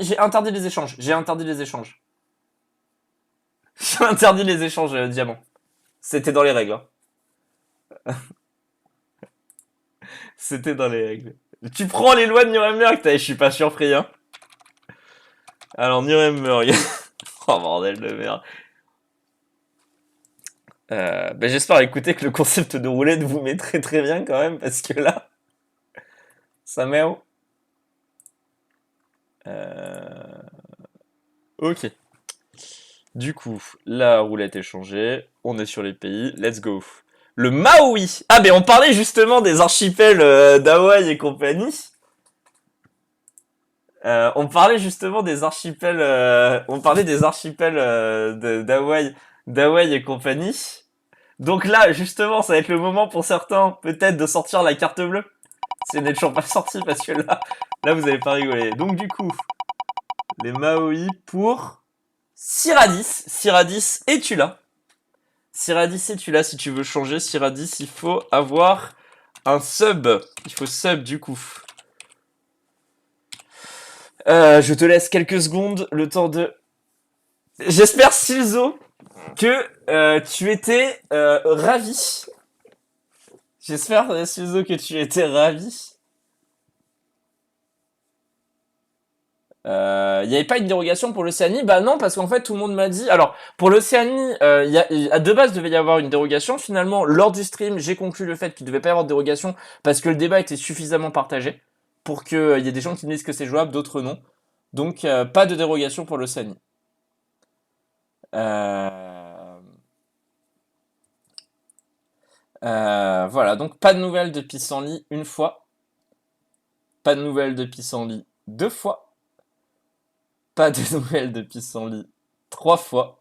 les échanges. J'ai interdit les échanges. J'ai interdit les échanges, diamant. C'était dans les règles. Hein. C'était dans les règles. Tu prends les lois de Nuremberg, je suis pas surpris. Hein. Alors, Nuremberg. Oh, bordel de merde. J'espère, écoutez, que le concept de roulette vous met très très bien quand même, parce que là, ça met où Ok. Du coup, la roulette est changée. On est sur les pays. Let's go. Le Maui. Ah, on parlait justement des archipels d'Hawaï et compagnie. On parlait justement des archipels. On parlait des archipels d'Hawaï et compagnie. Donc là, justement, ça va être le moment pour certains, peut-être, de sortir la carte bleue. Si elle n'est toujours pas sortie, parce que là, vous avez pas rigolé. Donc du coup, les Maui pour Cyradis. Cyradis, es-tu là? Cyradis, es-tu là? Si tu veux changer Cyradis, il faut avoir un sub. Il faut sub du coup. Je te laisse quelques secondes, le temps de... J'espère, Silzo, que tu étais ravi. J'espère, Silzo, que tu étais ravi. Il n'y avait pas une dérogation pour l'Océanie? Bah non, parce qu'en fait, tout le monde m'a dit... Alors, pour l'Océanie, à de base, il devait y avoir une dérogation. Finalement, lors du stream, j'ai conclu le fait qu'il ne devait pas y avoir de dérogation parce que le débat était suffisamment partagé pour qu'il y ait des gens qui me disent que c'est jouable, d'autres non. Donc, pas de dérogation pour l'Océanie. Voilà, donc pas de nouvelles de Pissenlit une fois. Pas de nouvelles de Pissenlit deux fois. Pas de nouvelles de Pissenlit trois fois.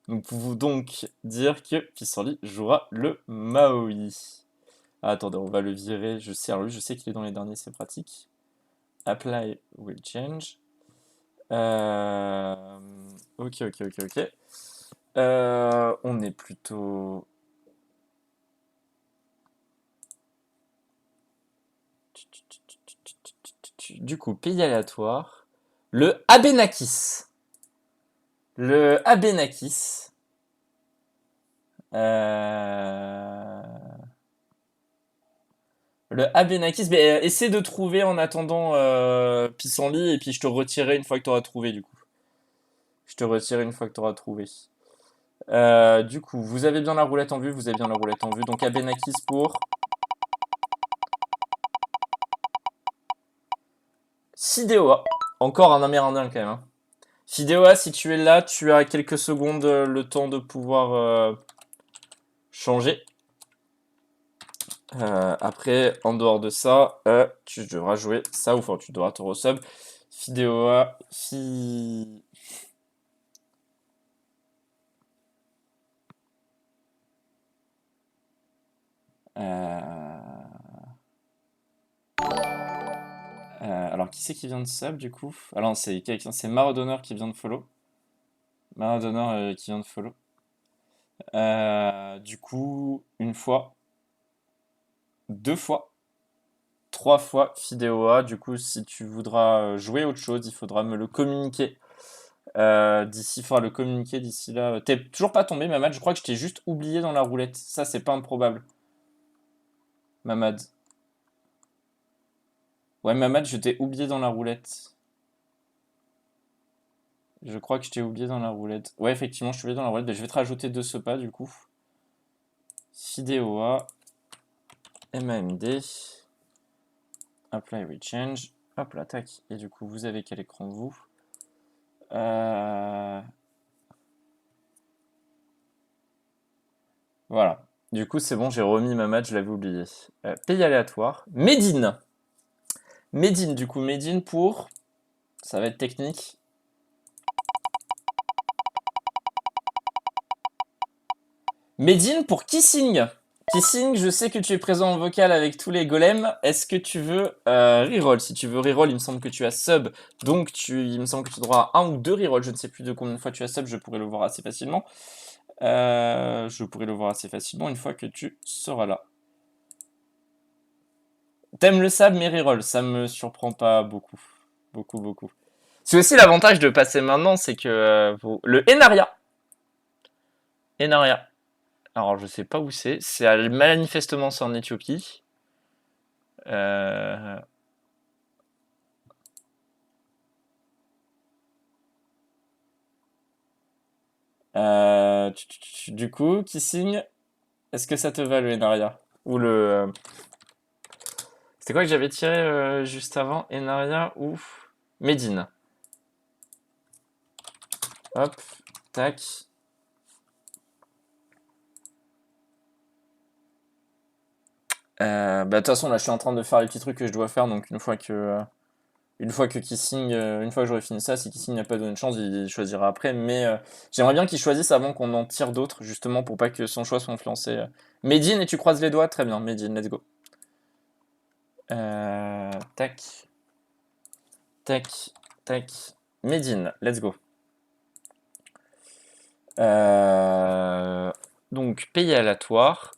Nous pouvons donc dire que Pissenlit jouera le Maui. Ah, attendez, on va le virer. Je sais qu'il est dans les derniers, c'est pratique. Apply will change. Ok. On est plutôt... Du coup, pays aléatoire. Le Abénakis. Le Abénakis. Le Abénakis. Essaie de trouver en attendant Pissenlit et puis je te retirerai une fois que tu auras trouvé du coup. Je te retirerai une fois que tu auras trouvé. Du coup, vous avez bien la roulette en vue, vous avez bien la roulette en vue. Donc Abénakis pour Sideoa. Encore un Amérindien quand même. Hein. Sideoa, si tu es là, tu as quelques secondes le temps de pouvoir changer. Après, en dehors de ça, tu devras jouer ça ou enfin tu devras te resub. Fideoa, alors qui c'est qui vient de sub du coup? Alors c'est quelqu'un, c'est Maradonneur qui vient de follow. Maradonneur qui vient de follow. Du coup, une fois, deux fois, 3 fois Fideoa. Du coup, si tu voudras jouer autre chose, il faudra me le communiquer. D'ici, il faudra le communiquer d'ici là. T'es toujours pas tombé, Mamad. Je crois que je t'ai juste oublié dans la roulette. Ça, c'est pas improbable. Mamad. Ouais, Mamad, je t'ai oublié dans la roulette. Je crois que je t'ai oublié dans la roulette. Ouais, effectivement, je t'ai oublié dans la roulette. Mais je vais te rajouter 2 SEPA, du coup. Fideoa. MAMD. Apply Rechange. Hop là, tac. Et du coup, vous avez quel écran, vous Voilà. Du coup, c'est bon, j'ai remis ma match, je l'avais oublié. Pays aléatoire. Medine. Medine, du coup, Medine pour... Ça va être technique. Medine pour Kissing. Kissing, je sais que tu es présent en vocal avec tous les golems. Est-ce que tu veux reroll? Si tu veux reroll, il me semble que tu as sub. Donc, il me semble que tu auras un ou 2 reroll. Je ne sais plus de combien de fois tu as sub, je pourrais le voir assez facilement. Une fois que tu seras là. T'aimes le sab, mais reroll, ça me surprend pas beaucoup. Beaucoup. C'est aussi l'avantage de passer maintenant, c'est que le Enaria. Enaria. Alors, je sais pas où c'est. Manifestement, c'est en Éthiopie. Du coup, Kissing, est-ce que ça te va le Enaria? Ou le. C'était quoi que j'avais tiré juste avant? Enaria ou Medine? Hop, tac. Bah, de toute façon, là, je suis en train de faire les petits trucs que je dois faire, donc une fois que Kissing, une fois que j'aurai fini ça, si Kissing n'a pas donné de chance, il choisira après. Mais j'aimerais bien qu'il choisisse avant qu'on en tire d'autres, justement pour pas que son choix soit influencé. Medine, et tu croises les doigts? Très bien, Medine, let's go. Tac. Tac. Tac. Medine, let's go. Donc, pays aléatoire.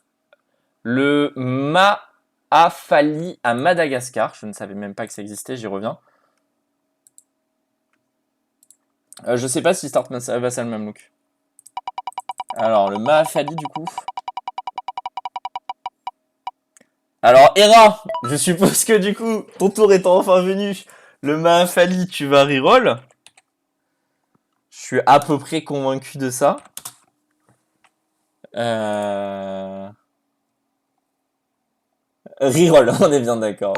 Le Maafali à Madagascar. Je ne savais même pas que ça existait, j'y reviens. Je sais pas si Start Vassal Mamelouk. Alors, le Maafali, du coup. Alors, Hera, je suppose que du coup, ton tour étant enfin venu, le Maafali, tu vas reroll. Je suis à peu près convaincu de ça. Reroll, on est bien d'accord.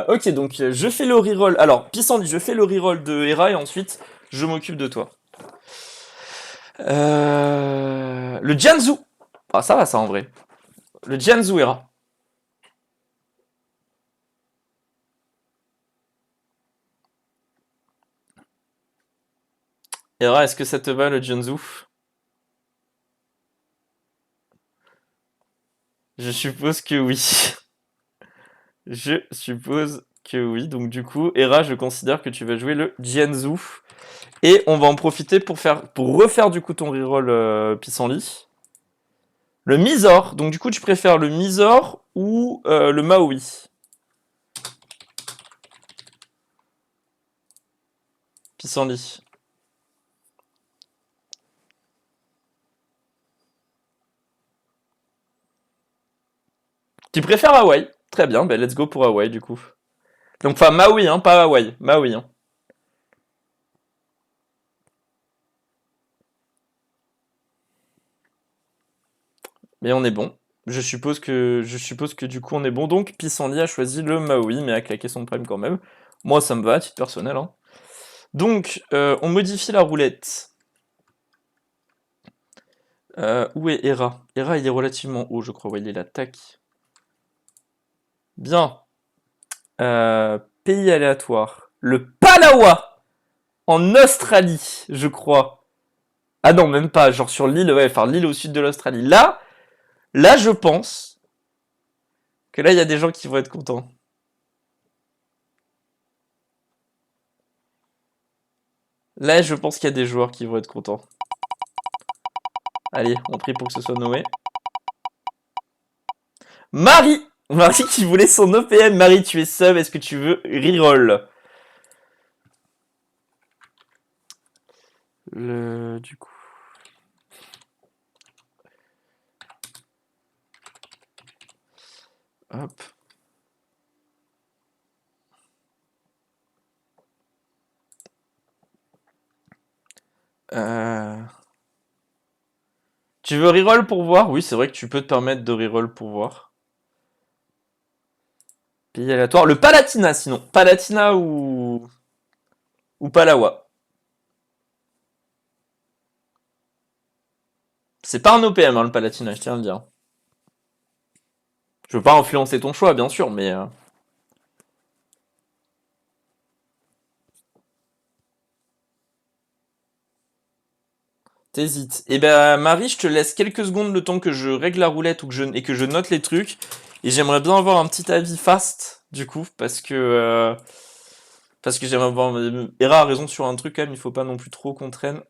Ok, donc je fais le reroll. Alors, Pissenlit, je fais le reroll de Hera et ensuite, je m'occupe de toi. Le Jianzhou. Ah, ça va, ça en vrai. Le Jianzhou Hera. Hera, est-ce que ça te va le Jianzhou? Je suppose que oui. Je suppose que oui. Donc du coup, Hera, je considère que tu vas jouer le Jianzhou. Et on va en profiter pour refaire du coup ton reroll Pissenlit. Le Mizor. Donc du coup, tu préfères le Mizor ou le Maui? Pissenlit. Tu préfères Hawaï? Très bien, ben let's go pour Hawaï du coup. Donc enfin Maui, hein, pas Hawaï. Maui, hein. Mais on est bon. Je suppose que du coup on est bon. Donc Pissenlit a choisi le Maui, mais a claqué son prime quand même. Moi ça me va, à titre personnel. Hein. Donc on modifie la roulette. Où est Hera? Hera il est relativement haut, je crois. Ouais, il est là. Tac. Bien. Pays aléatoire. Le Palawa en Australie, je crois. Ah non, même pas. Genre sur l'île, ouais, enfin l'île au sud de l'Australie. Là, je pense que là, il y a des gens qui vont être contents. Là, je pense qu'il y a des joueurs qui vont être contents. Allez, on prie pour que ce soit Noé. Marie Marie qui voulait son OPM. Marie, tu es sub, est-ce que tu veux reroll? Du coup. Hop. Tu veux reroll pour voir? Oui, c'est vrai que tu peux te permettre de reroll pour voir. Pays aléatoire. Le Palatina, sinon. Palatina ou Palawa. C'est pas un OPM, hein, le Palatina, je tiens à le dire. Je veux pas influencer ton choix, bien sûr, mais... T'hésites. Eh ben, Marie, je te laisse quelques secondes le temps que je règle la roulette et que je note les trucs. Et j'aimerais bien avoir un petit avis fast, du coup, parce que j'aimerais avoir... Hera a raison sur un truc, quand même, il faut pas non plus trop qu'on traîne.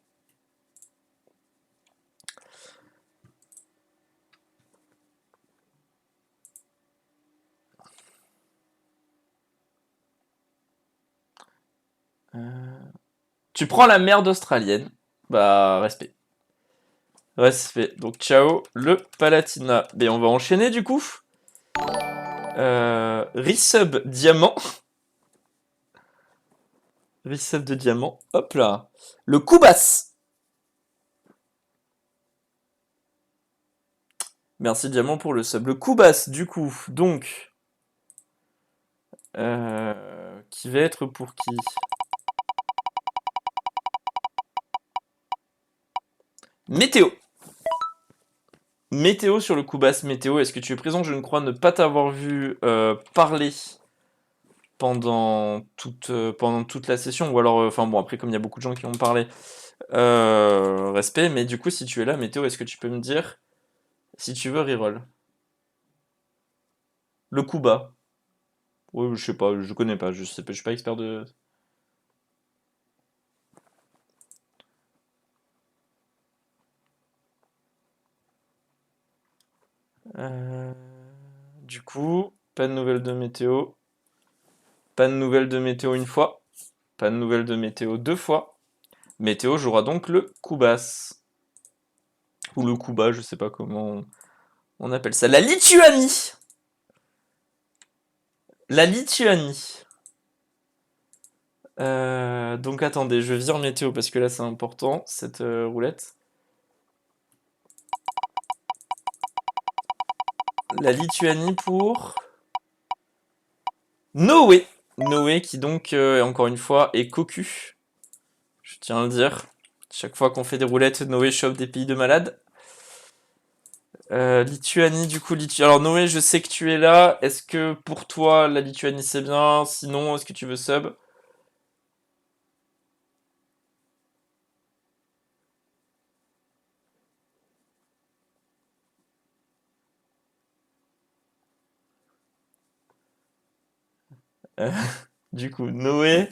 Tu prends la merde australienne. Bah, respect. Respect. Donc, ciao, le Palatina. Mais on va enchaîner, du coup. Resub diamant. Resub de diamant. Hop là. Le Koubas. Merci diamant pour le sub. Le Koubas, du coup. Donc. Qui va être pour qui? Météo. Météo sur le Koubas. Météo, est-ce que tu es présent? Je ne crois ne pas t'avoir vu parler pendant toute la session. Ou alors, enfin bon, après, comme il y a beaucoup de gens qui ont parlé, respect. Mais du coup, si tu es là, Météo, est-ce que tu peux me dire si tu veux reroll? Le Kuba. Oui, je sais pas, je connais pas, je sais pas, je suis pas expert de. Euh, Du coup, pas de nouvelles de météo. Pas de nouvelles de météo une fois. Pas de nouvelles de météo deux fois. Météo jouera donc le Koubas. Ou le Kuba, je sais pas comment on appelle ça. La Lituanie. La Lituanie. Donc attendez, je vire météo parce que là c'est important, cette roulette. La Lituanie pour Noé. Noé qui donc, encore une fois, est cocu. Je tiens à le dire. Chaque fois qu'on fait des roulettes, Noé chope des pays de malades. Lituanie, du coup, Alors Noé, je sais que tu es là. Est-ce que pour toi, la Lituanie c'est bien? Sinon, est-ce que tu veux sub? Euh, Du coup, Noé,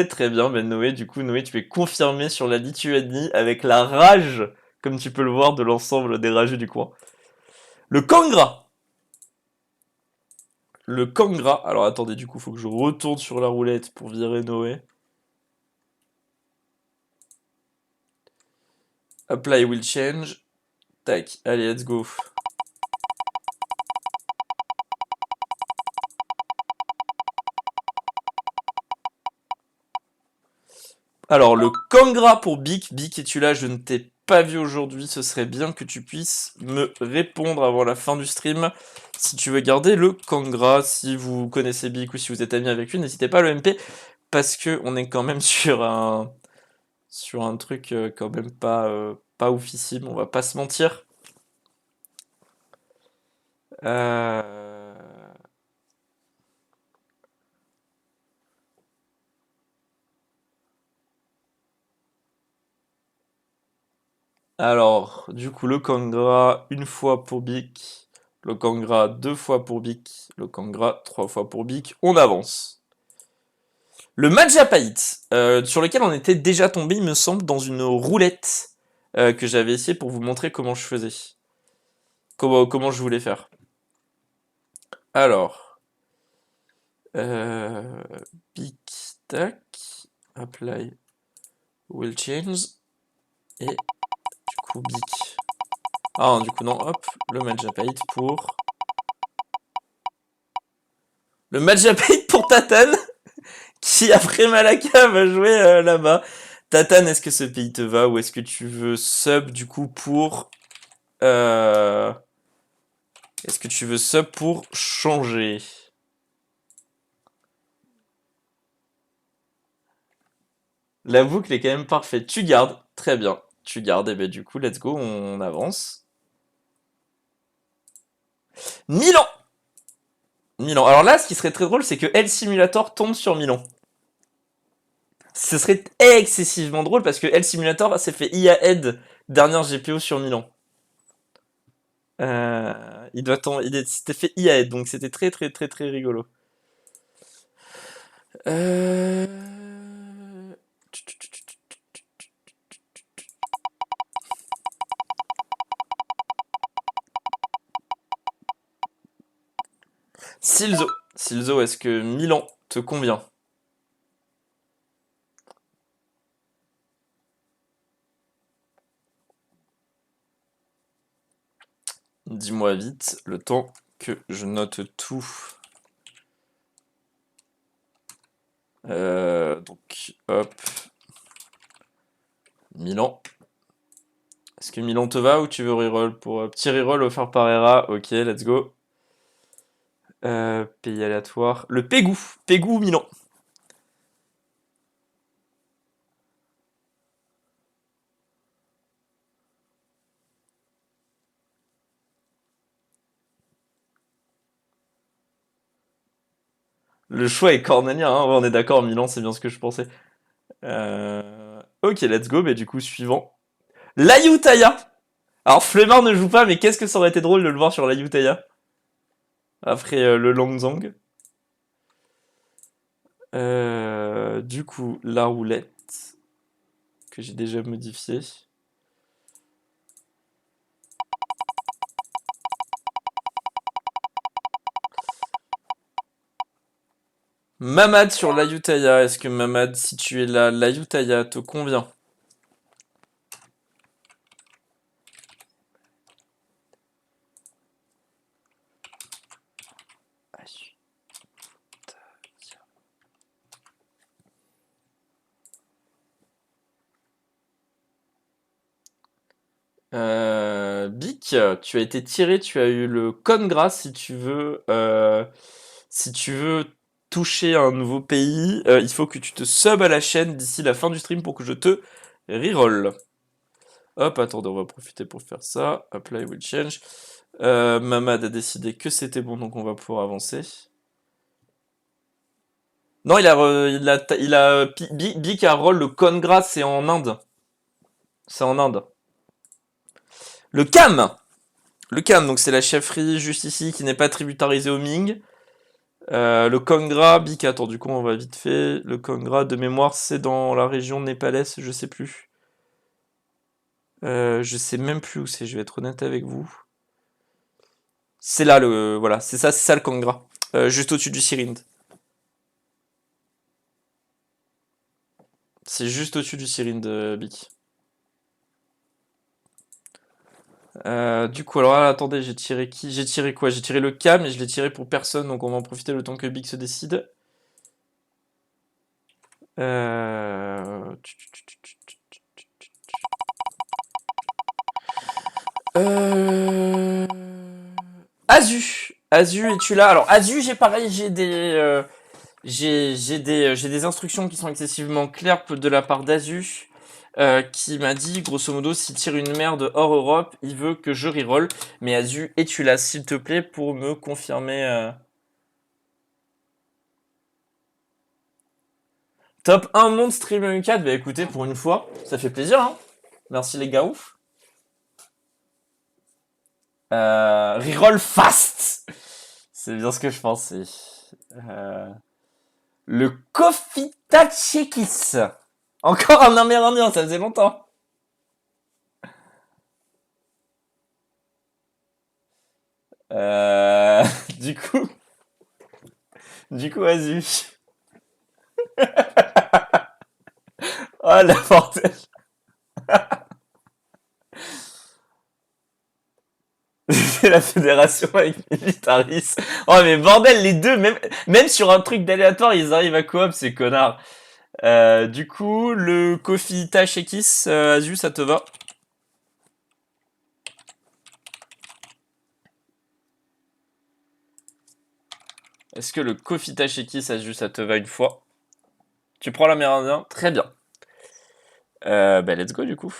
très bien. Ben Noé, du coup, Noé, tu es confirmé sur la Lituanie avec la rage, comme tu peux le voir, de l'ensemble des rageux du coin. Le Kangra. Le Kangra. Alors attendez, du coup, faut que je retourne sur la roulette pour virer Noé. Apply will change. Tac, allez, let's go. Alors, le Kangra pour Bic. Bic, es-tu là? Je ne t'ai pas vu aujourd'hui. Ce serait bien que tu puisses me répondre avant la fin du stream. Si tu veux garder le Kangra, si vous connaissez Bic ou si vous êtes ami avec lui, n'hésitez pas à le MP. Parce que on est quand même sur un truc quand même pas oufissime, on va pas se mentir. Euh, Alors, du coup, le Kangra, une fois pour Bic. Le Kangra, deux fois pour Bic. Le Kangra, trois fois pour Bic. On avance. Le Majapahit, sur lequel on était déjà tombé, il me semble, dans une roulette que j'avais essayé pour vous montrer comment je faisais. Comment je voulais faire. Alors, euh, big tac, apply will change, et du coup big. Ah, non, du coup non, hop, le match paid pour... Le match paid pour Tatane, qui après Malaka va jouer là-bas. Tatane, est-ce que ce pays te va ou est-ce que tu veux sub du coup pour... Est-ce que tu veux sub pour changer? La boucle est quand même parfaite. Tu gardes, très bien. Tu gardes, et ben du coup, let's go, on avance. Milan! Milan. Alors là, ce qui serait très drôle, c'est que L Simulator tombe sur Milan. Ce serait excessivement drôle parce que L Simulator s'est fait IA Head dernière GPO sur Milan. Il s'était fait IA Head, donc c'était très très très très rigolo. Euh... Silzo. Silzo, est-ce que Milan te convient? Dis-moi vite, le temps que je note tout. Donc, hop. Milan. Est-ce que Milan te va ou tu veux reroll pour petit reroll offert par Hera? Ok, let's go. Pays aléatoire. Le Pégou. Pégou Milan. Le choix est cornélien, hein. Ouais, on est d'accord, Milan, c'est bien ce que je pensais. Ok, let's go. Mais du coup, suivant. L'Ayutthaya. Alors, Flemmard ne joue pas, mais qu'est-ce que ça aurait été drôle de le voir sur l'Ayutthaya après le Langzang. Du coup, la roulette que j'ai déjà modifiée. Mamad sur l'Ayutthaya. Est-ce que Mamad, si tu es là, l'Ayutthaya te convient? Bic, tu as été tiré, tu as eu le Congra si tu veux toucher un nouveau pays, il faut que tu te subs à la chaîne d'ici la fin du stream pour que je te reroll. Hop, attendez, on va profiter pour faire ça. Apply will change. Mamad a décidé que c'était bon, donc on va pouvoir avancer. Non, Bic a roll le Congra, c'est en Inde. C'est en Inde. Le CAM! Le CAM, donc c'est la chefferie juste ici qui n'est pas tributarisée au Ming. Le Kongra, Bic, attends, du coup on va vite fait. Le Kongra, de mémoire, c'est dans la région népalaise, je sais plus. Je sais même plus où c'est, je vais être honnête avec vous. C'est là le. Voilà, c'est ça le Kongra. Juste au-dessus du Sirind. C'est juste au-dessus du Sirind, Bic. Du coup, alors là, attendez, j'ai tiré qui? J'ai tiré quoi? J'ai tiré le Cam et je l'ai tiré pour personne, donc on va en profiter le temps que Bic se décide. Euh... Euh... Azu. Azu, es-tu là? Alors, Azu, j'ai pareil, j'ai des instructions qui sont excessivement claires de la part d'Azu, qui m'a dit, grosso modo, s'il tire une merde hors Europe, il veut que je reroll. Mais Azu, es-tu là, s'il te plaît, pour me confirmer Top 1 monde stream U4? Bah écoutez, pour une fois, ça fait plaisir, hein. Merci les gars, ouf. Reroll fast. C'est bien ce que je pensais. Le Kofitachekis. Encore un Amérindien, ça faisait longtemps. Euh, du coup, Du coup, vas-y. Oh, la bordel. C'est la fédération avec Militaris. Oh, mais bordel, les deux, même sur un truc d'aléatoire, ils arrivent à coop, ces connards. Du coup, le Kofi Tachekis, Azu, ça te va? Est-ce que le Kofi Tachekis, Azu, ça te va une fois? Tu prends l'Amérindien? Très bien. Bah, let's go, du coup.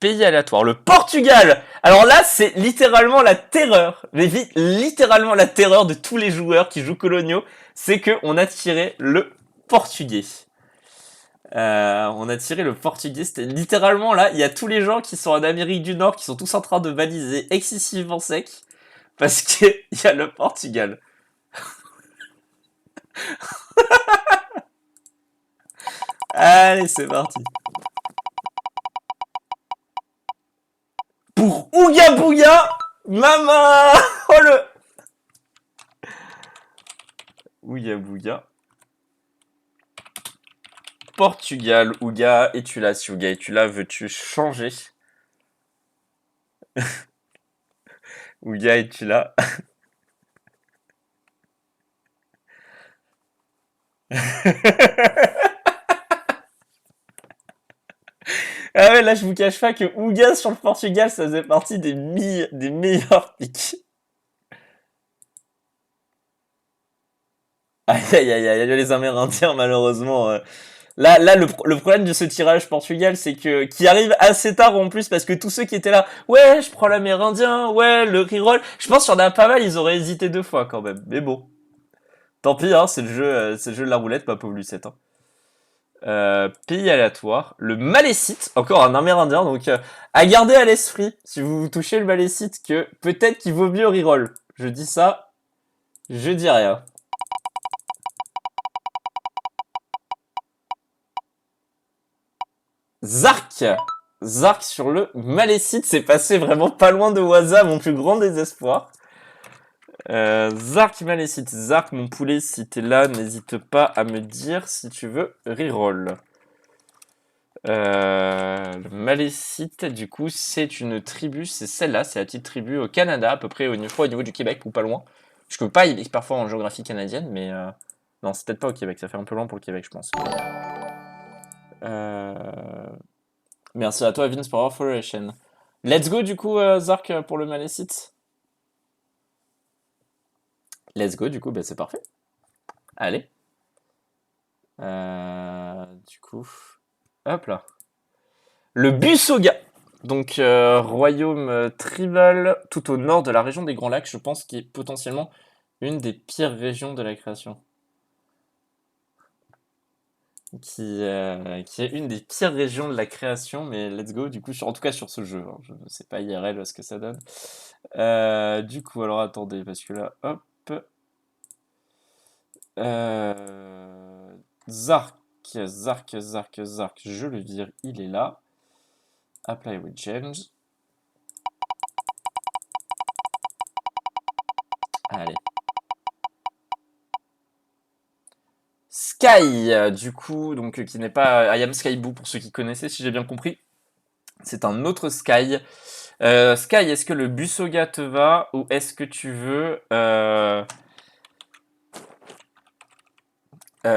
Pays aléatoire. Le Portugal! Alors là, c'est littéralement la terreur. Mais littéralement la terreur de tous les joueurs qui jouent coloniaux. C'est que on a tiré le Portugais. On a tiré le Portugais. C'était littéralement là, il y a tous les gens qui sont en Amérique du Nord qui sont tous en train de baliser excessivement sec. Parce qu'il y a le Portugal. Allez, c'est parti. Pour Ouga Bouga, maman. Oh le Ouga Bouga. Portugal, Ouga, et tu l'as, si Ouga et tu l'as, veux-tu changer? Ouga et tu l'as. Ah ouais, là je vous cache pas que Ouga sur le Portugal, ça faisait partie des meilleurs pics. Aïe aïe aïe aïe, les Amérindiens malheureusement. Là le problème de ce tirage Portugal, c'est que qui arrive assez tard en plus parce que tous ceux qui étaient là, ouais, je prends l'Amérindien, ouais, le reroll. Je pense qu'il y en a pas mal, ils auraient hésité deux fois quand même. Mais bon, tant pis, hein, c'est le jeu de la roulette, pas pauvre Lucette. Hein. Pays aléatoire, le Malécite, encore un Amérindien, donc à garder à l'esprit si vous touchez le Malécite que peut-être qu'il vaut mieux reroll. Je dis ça, je dis rien. Zark, Zark sur le Malécite, c'est passé vraiment pas loin de Waza, mon plus grand désespoir. Zark Malécite, Zark mon poulet, si t'es là, n'hésite pas à me dire si tu veux reroll. Le Malécite, du coup, c'est une tribu, c'est celle-là, c'est la petite tribu au Canada, à peu près au niveau du Québec, ou pas loin. Je peux pas y parfois en géographie canadienne, mais non, c'est peut-être pas au Québec, ça fait un peu loin pour le Québec, je pense. Merci à toi, Vince, pour avoir follow la chaîne. Let's go, du coup, Zark, pour le Malécite. Let's go, du coup, bah, c'est parfait. Allez. Du coup, hop là. Le Busoga. Donc, royaume tribal tout au nord de la région des Grands Lacs, je pense, qui est potentiellement une des pires régions de la création. Qui est une des pires régions de la création, mais let's go, du coup, en tout cas sur ce jeu. Hein, je ne sais pas IRL ce que ça donne. Du coup, alors attendez, parce que là, hop. Zark, je le vire, il est là. Apply with change. Allez. Sky, du coup, donc qui n'est pas I am Skyboo pour ceux qui connaissaient, si j'ai bien compris. C'est un autre Sky. Sky, est-ce que le Busoga te va ou est-ce que tu veux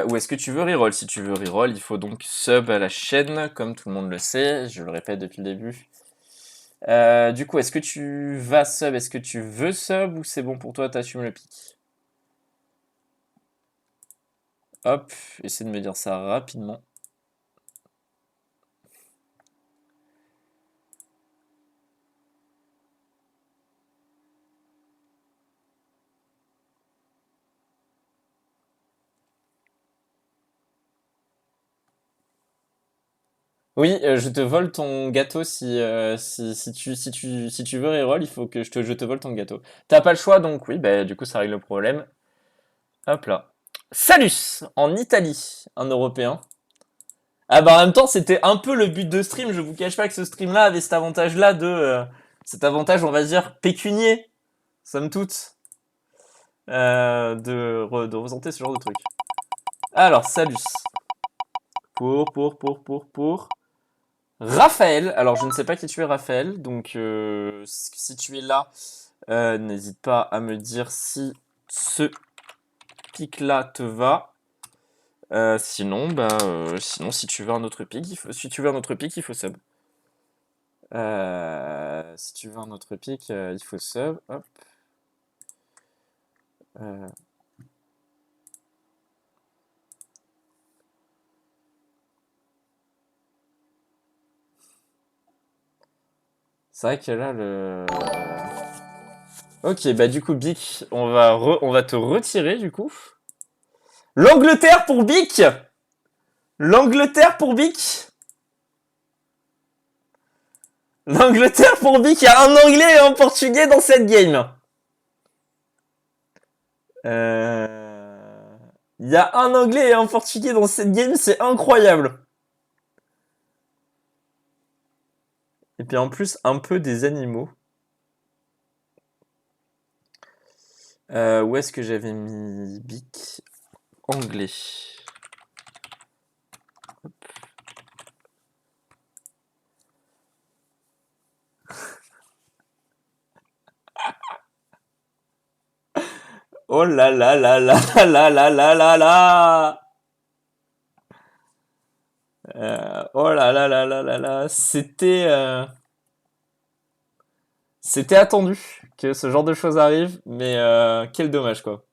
ou est-ce que tu veux reroll? Si tu veux reroll, il faut donc sub à la chaîne, comme tout le monde le sait. Je le répète depuis le début. Du coup, est-ce que tu vas sub? Est-ce que tu veux sub ou c'est bon pour toi? T'assumes le pic. Hop, essaie de me dire ça rapidement. Oui, je te vole ton gâteau si tu veux reroll, il faut que je te vole ton gâteau. T'as pas le choix, donc oui, bah, du coup, ça règle le problème. Hop là. Salus, en Italie, un Européen. Ah bah en même temps, c'était un peu le but de stream. Je vous cache pas que ce stream-là avait cet avantage-là cet avantage, on va dire, pécunier, somme toute. de resenter ce genre de truc. Alors, Salus. Pour. Raphaël. Alors, je ne sais pas qui tu es, Raphaël. Donc, si tu es là, n'hésite pas à me dire si ce pic-là te va. Sinon, si tu veux un autre pic, il faut sub. Si tu veux un autre pic, il faut sub. Hop. Euh, C'est vrai que là, Ok, bah du coup, Bic, on va te retirer, du coup. L'Angleterre pour Bic! L'Angleterre pour Bic! L'Angleterre pour Bic, il y a un Anglais et un Portugais dans cette game. Il y a un Anglais et un Portugais dans cette game, c'est incroyable. Et puis en plus, un peu des animaux. Où est-ce que j'avais mis Bic? Anglais. Oh là là là là là là là là là. Oh là là là là là là. C'était attendu que ce genre de choses arrive, mais quel dommage quoi.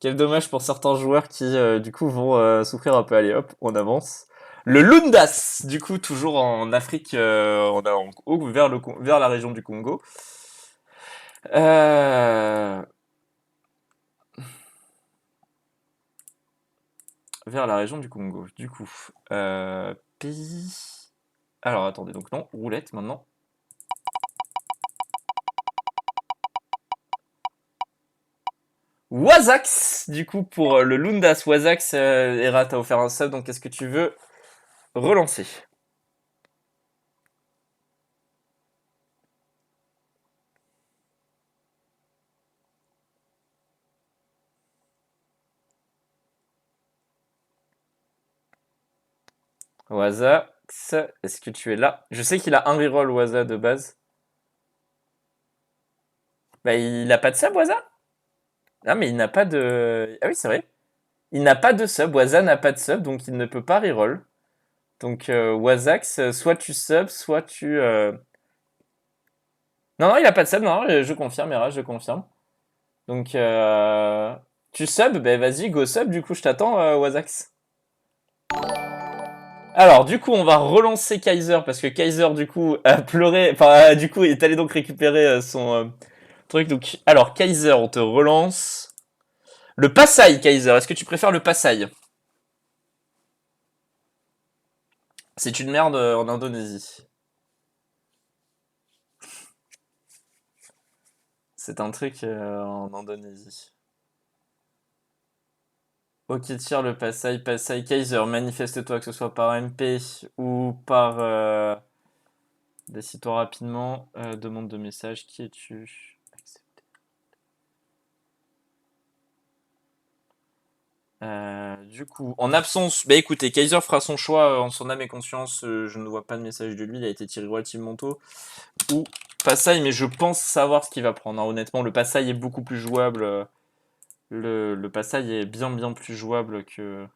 Quel dommage pour certains joueurs qui du coup vont souffrir un peu. Allez hop, on avance. Le Lundas, du coup toujours en Afrique, vers la région du Congo. Euh, Vers la région du Congo. Du coup, pays. Alors attendez, donc non, roulette maintenant. Wazax, du coup, pour le Lundas Wazax, Hera t'a offert un sub, donc est-ce que tu veux relancer? Wazax, est-ce que tu es là? Je sais qu'il a un reroll Waza de base. Bah, il a pas de sub, Waza? Ah, mais il n'a pas de. Ah oui, c'est vrai. Il n'a pas de sub. Waza n'a pas de sub, donc il ne peut pas reroll. Donc, Wazax, soit tu sub, soit tu. Non, non, il a pas de sub, non, je confirme, Hera, je confirme. Donc, tu sub, ben vas-y, go sub, du coup, je t'attends, Wazax. Alors, du coup, on va relancer Kaiser, parce que Kaiser, du coup, a pleuré, enfin, du coup, est allé donc récupérer son truc. Donc, alors, Kaiser, on te relance. Le Pasai, Kaiser, est-ce que tu préfères le Pasai? C'est une merde en Indonésie. C'est un truc en Indonésie. Ok, tire le Pasai, Pasai, Kaiser, manifeste-toi, que ce soit par MP ou par... décide-toi rapidement, demande de message, qui es-tu? Accepter. Du coup, en absence... Bah écoutez, Kaiser fera son choix en son âme et conscience, je ne vois pas de message de lui, il a été tiré relativement tôt. Ou Pasai, mais je pense savoir ce qu'il va prendre, hein. Honnêtement, le Pasai est beaucoup plus jouable. Le Pasai est bien bien plus jouable que...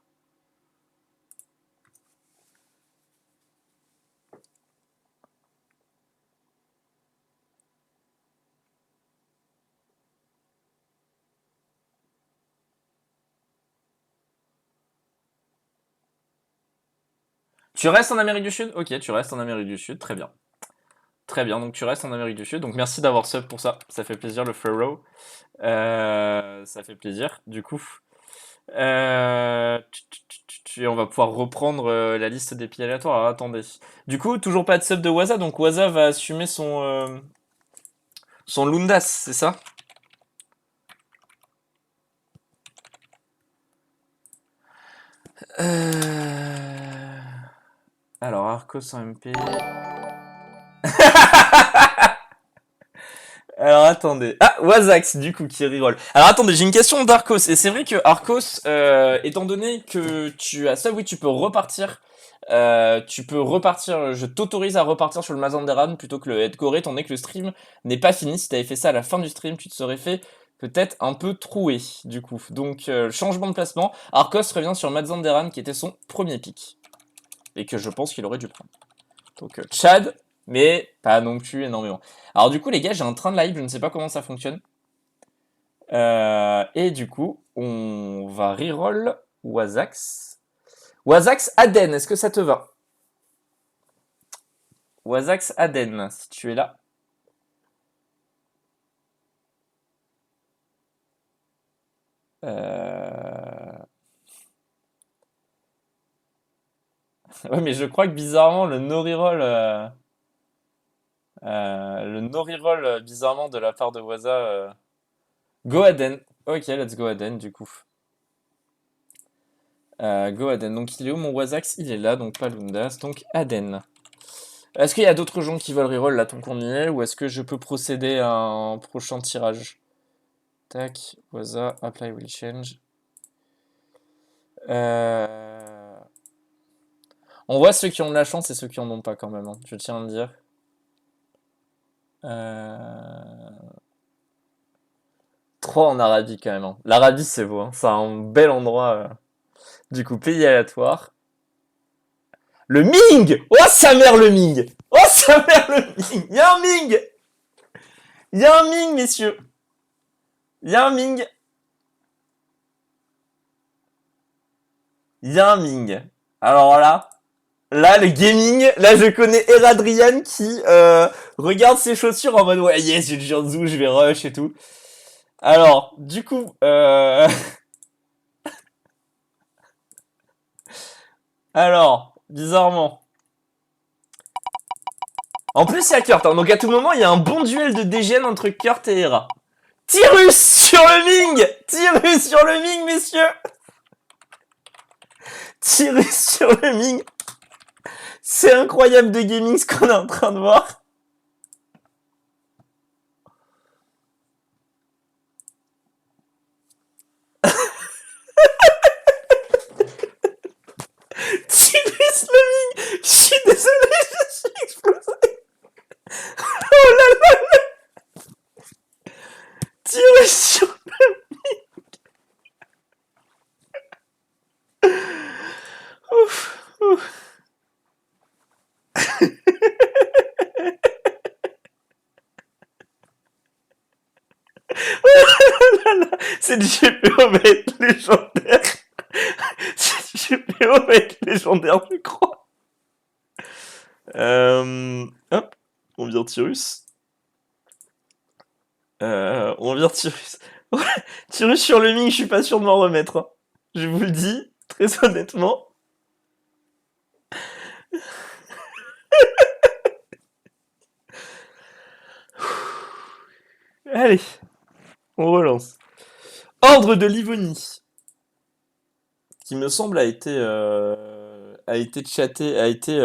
Tu restes en Amérique du Sud? Ok, tu restes en Amérique du Sud, très bien. Très bien, donc tu restes en Amérique du Sud. Donc merci d'avoir sub pour ça. Ça fait plaisir, le Pharaoh. Ça fait plaisir, du coup. On va pouvoir reprendre la liste des pieds aléatoires. Alors, attendez. Du coup, toujours pas de sub de Waza, donc Waza va assumer son Lundas, c'est ça? Alors, Arcos en MP. Alors attendez. Ah, Wazax, du coup, qui reroll. Alors attendez, j'ai une question d'Arcos. Et c'est vrai que Arcos, étant donné que tu as ça, oui, tu peux repartir. Je t'autorise à repartir sur le Mazanderan plutôt que le Edgore, étant donné que le stream n'est pas fini. Si t'avais fait ça à la fin du stream, tu te serais fait peut-être un peu troué, du coup. Donc, changement de placement. Arcos revient sur Mazanderan, qui était son premier pick. Et que je pense qu'il aurait dû prendre. Donc, Chad, mais pas non plus énormément. Alors du coup, les gars, j'ai un train de live, je ne sais pas comment ça fonctionne. Et du coup, on va reroll Wazax. Wazax Aden, est-ce que ça te va? Wazax Aden, si tu es là. Euh... Ouais, mais je crois que bizarrement, le no reroll bizarrement de la part de Waza. Go Aden. Ok, let's go Aden, du coup. Go Aden. Donc il est où mon Wazax? Il est là, donc pas Lundas, donc Aden. Est-ce qu'il y a d'autres gens qui veulent reroll là tant qu'on y est, ou est-ce que je peux procéder à un prochain tirage? Tac, Waza, apply will change. On voit ceux qui ont de la chance et ceux qui en ont pas quand même, hein, je tiens à le dire. Euh... 3 en Arabie quand même, hein. L'Arabie c'est beau, hein. C'est un bel endroit. Du coup, pays aléatoire. Le Ming! Oh sa mère le Ming! Oh sa mère le Ming! Y'a un Ming! Y'a un Ming, messieurs! Y'a un Ming! Y'a un Ming! Alors là, le gaming, là, je connais Eradrian qui regarde ses chaussures en mode ouais, yes, j'ai le Jianzhou, je vais rush et tout. Alors, du coup, alors, bizarrement. En plus, il y a Kurt, hein, donc à tout moment, il y a un bon duel de DGN entre Kurt et Hera. Tyrus sur le Ming! Tyrus sur le Ming, messieurs! Tyrus sur le Ming! C'est incroyable de gaming ce qu'on est en train de voir. Tyrus le Ming! Je suis désolé, je suis explosé! Oh là là! Tyrus sur ouf, ouf. Cette GPO va être légendaire. Cette GPO va être légendaire, je crois. Hop, on vire Tyrus. On vire Tyrus. Tyrus sur le Ming, je suis pas sûr de m'en remettre, hein. Je vous le dis, très honnêtement. Allez, on relance. Ordre de Livonie, qui me semble a été chaté, a été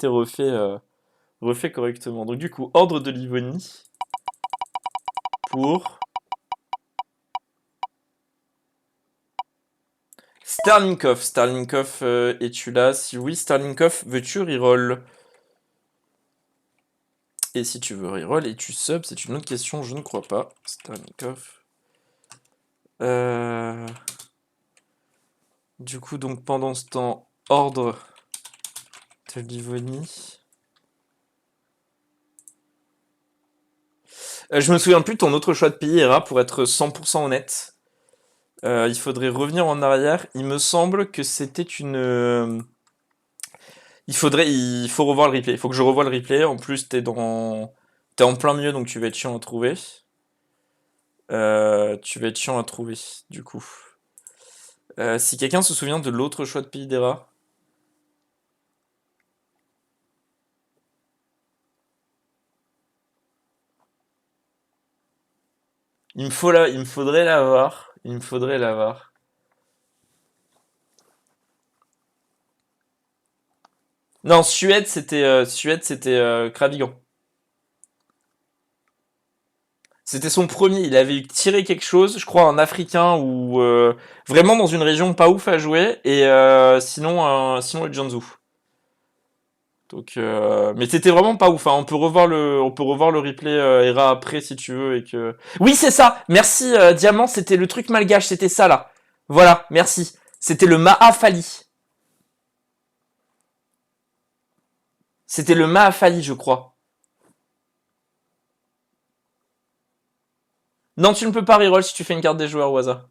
refait correctement. Donc du coup, ordre de Livonie pour Starlinkov. Starlinkov, es-tu là? Si oui, Starlinkov, veux-tu reroll? Et si tu veux reroll et tu sub, c'est une autre question, je ne crois pas. Starlinkov. Du coup, donc pendant ce temps, ordre de Livonie. Je me souviens plus de ton autre choix de pays, Hera, pour être 100% honnête. Il faudrait revenir en arrière. Il me semble que c'était une. Il faut revoir le replay. Il faut que je revoie le replay. En plus, t'es en plein milieu, donc tu vas être chiant à trouver. Tu vas être chiant à trouver, du coup. Si quelqu'un se souvient de l'autre choix de pays d'Hera. Il me faudrait l'avoir. Il me faudrait l'avoir. Non, Suède, c'était Kravigan. C'était son premier. Il avait tiré quelque chose, je crois un Africain ou vraiment dans une région pas ouf à jouer. Et sinon le Jiangsu. Donc, mais c'était vraiment pas ouf. Hein. On peut revoir le replay Era après si tu veux et que. Oui, c'est ça. Merci Diamant. C'était le truc malgache. C'était ça là. Voilà. Merci. C'était le Mahafali. C'était le Mahafali, je crois. Non, tu ne peux pas reroll si tu fais une carte des joueurs au hasard.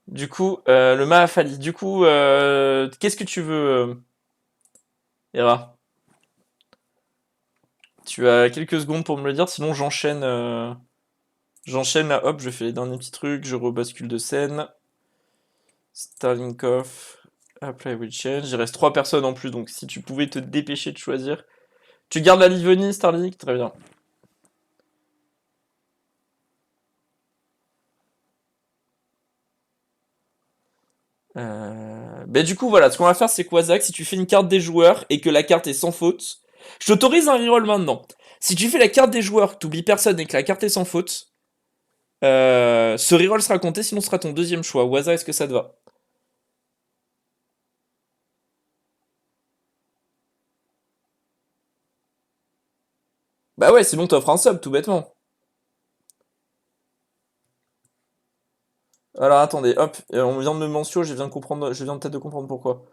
Du coup, le Mahafali. Du coup, qu'est-ce que tu veux, Hera? Tu as quelques secondes pour me le dire, sinon j'enchaîne. J'enchaîne là, hop, je fais les derniers petits trucs, je rebascule de scène. Starlinkov, Apply will change. Il reste 3 personnes en plus, donc si tu pouvais te dépêcher de choisir. Tu gardes la Livonie, Starlink? Très bien. Du coup, voilà, ce qu'on va faire, c'est quoi, Zach? Si tu fais une carte des joueurs et que la carte est sans faute, je t'autorise un reroll maintenant. Si tu fais la carte des joueurs, que t'oublies personne et que la carte est sans faute, ce reroll sera compté, sinon ce sera ton deuxième choix. Waza, est-ce que ça te va? Bah ouais, sinon t'offres un sub, tout bêtement. Alors attendez, hop, on vient de me mention, je viens peut-être de comprendre pourquoi.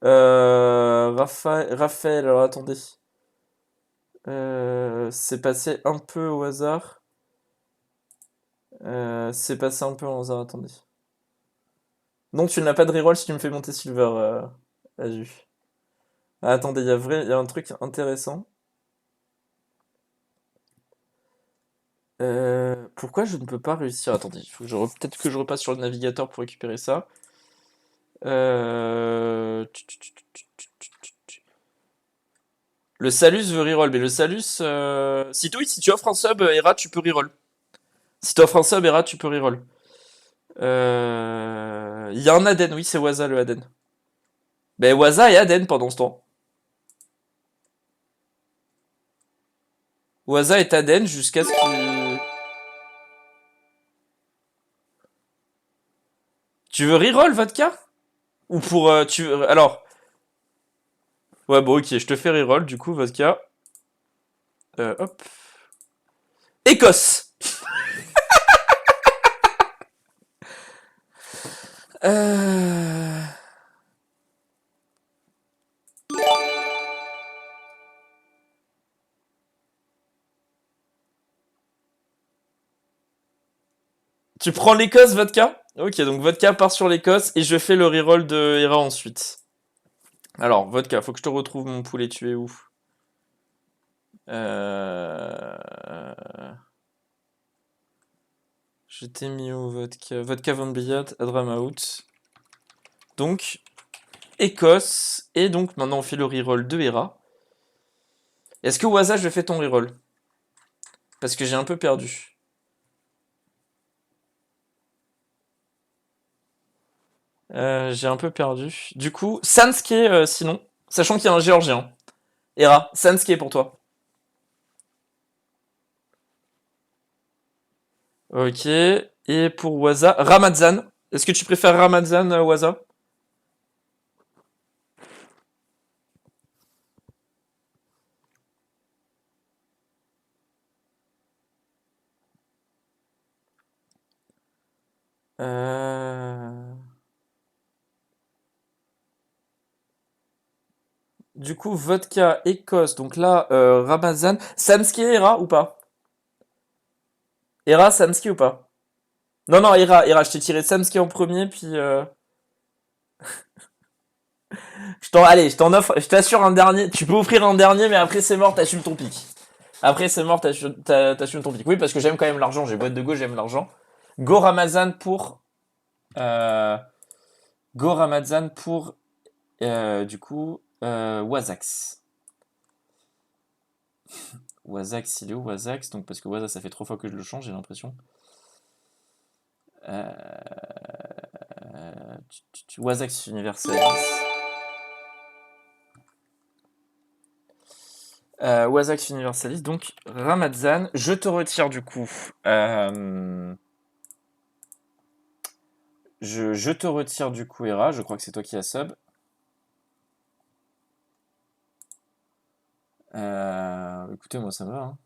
Raphaël, alors attendez. C'est passé un peu au hasard. C'est passé un peu au hasard, attendez. Non, tu n'as pas de reroll si tu me fais monter Silver, Azu. Ah, attendez, il y a un truc intéressant. Pourquoi je ne peux pas réussir? Attendez, il faut que peut-être que je repasse sur le navigateur pour récupérer ça. Euh... Le Salus veut reroll, mais le Salus... si tu offres un sub, Hera, tu peux reroll. Si tu offres un sub, Hera, tu peux reroll. Il y a un Aden, oui, c'est Waza le Aden. Ben Waza et Aden pendant ce temps. Waza est Aden jusqu'à ce qu'il... Tu veux reroll vodka? Ou pour... alors... Ouais, bon, ok, je te fais reroll, du coup, vodka. Hop. Écosse. Euh... Tu prends l'Écosse, vodka? Ok, donc vodka part sur l'Écosse et je fais le reroll de Hera ensuite. Alors, vodka, faut que je te retrouve mon poulet, tu es où? Euh... Je t'ai mis au vodka. Vodka Van Biat, Adramaout. Donc, Écosse. Et donc, maintenant, on fait le reroll de Hera. Est-ce que au hasard, je fais ton reroll? Parce que j'ai un peu perdu. J'ai un peu perdu. Du coup, Sanske, sinon. Sachant qu'il y a un géorgien. Hera, Sanske pour toi. Ok. Et pour Waza, Ramazan. Est-ce que tu préfères Ramazan, Waza? Euh... Du coup, vodka, Écosse. Donc là, Ramazan. Samski, Hera ou pas? Hera, Samski ou pas? Non, non, Hera, je t'ai tiré Samski en premier, puis... Allez, je t'en offre, je t'assure un dernier. Tu peux offrir un dernier, mais après c'est mort, t'assumes ton pic. Après c'est mort, t'assumes ton pic. Oui, parce que j'aime quand même l'argent, j'ai boîte de go, j'aime l'argent. Go Ramazan pour... Euh, Go Ramazan pour... du coup, Wazax. Wazax, il est où Wazax? Donc parce que Wazax, ça fait 3 fois que je le change, j'ai l'impression. Wazax Universalis. Wasax Universalis, donc Ramazan. Je te retire du coup. Je te retire du coup, Hera. Je crois que c'est toi qui as sub. Écoutez, moi ça me va, hein.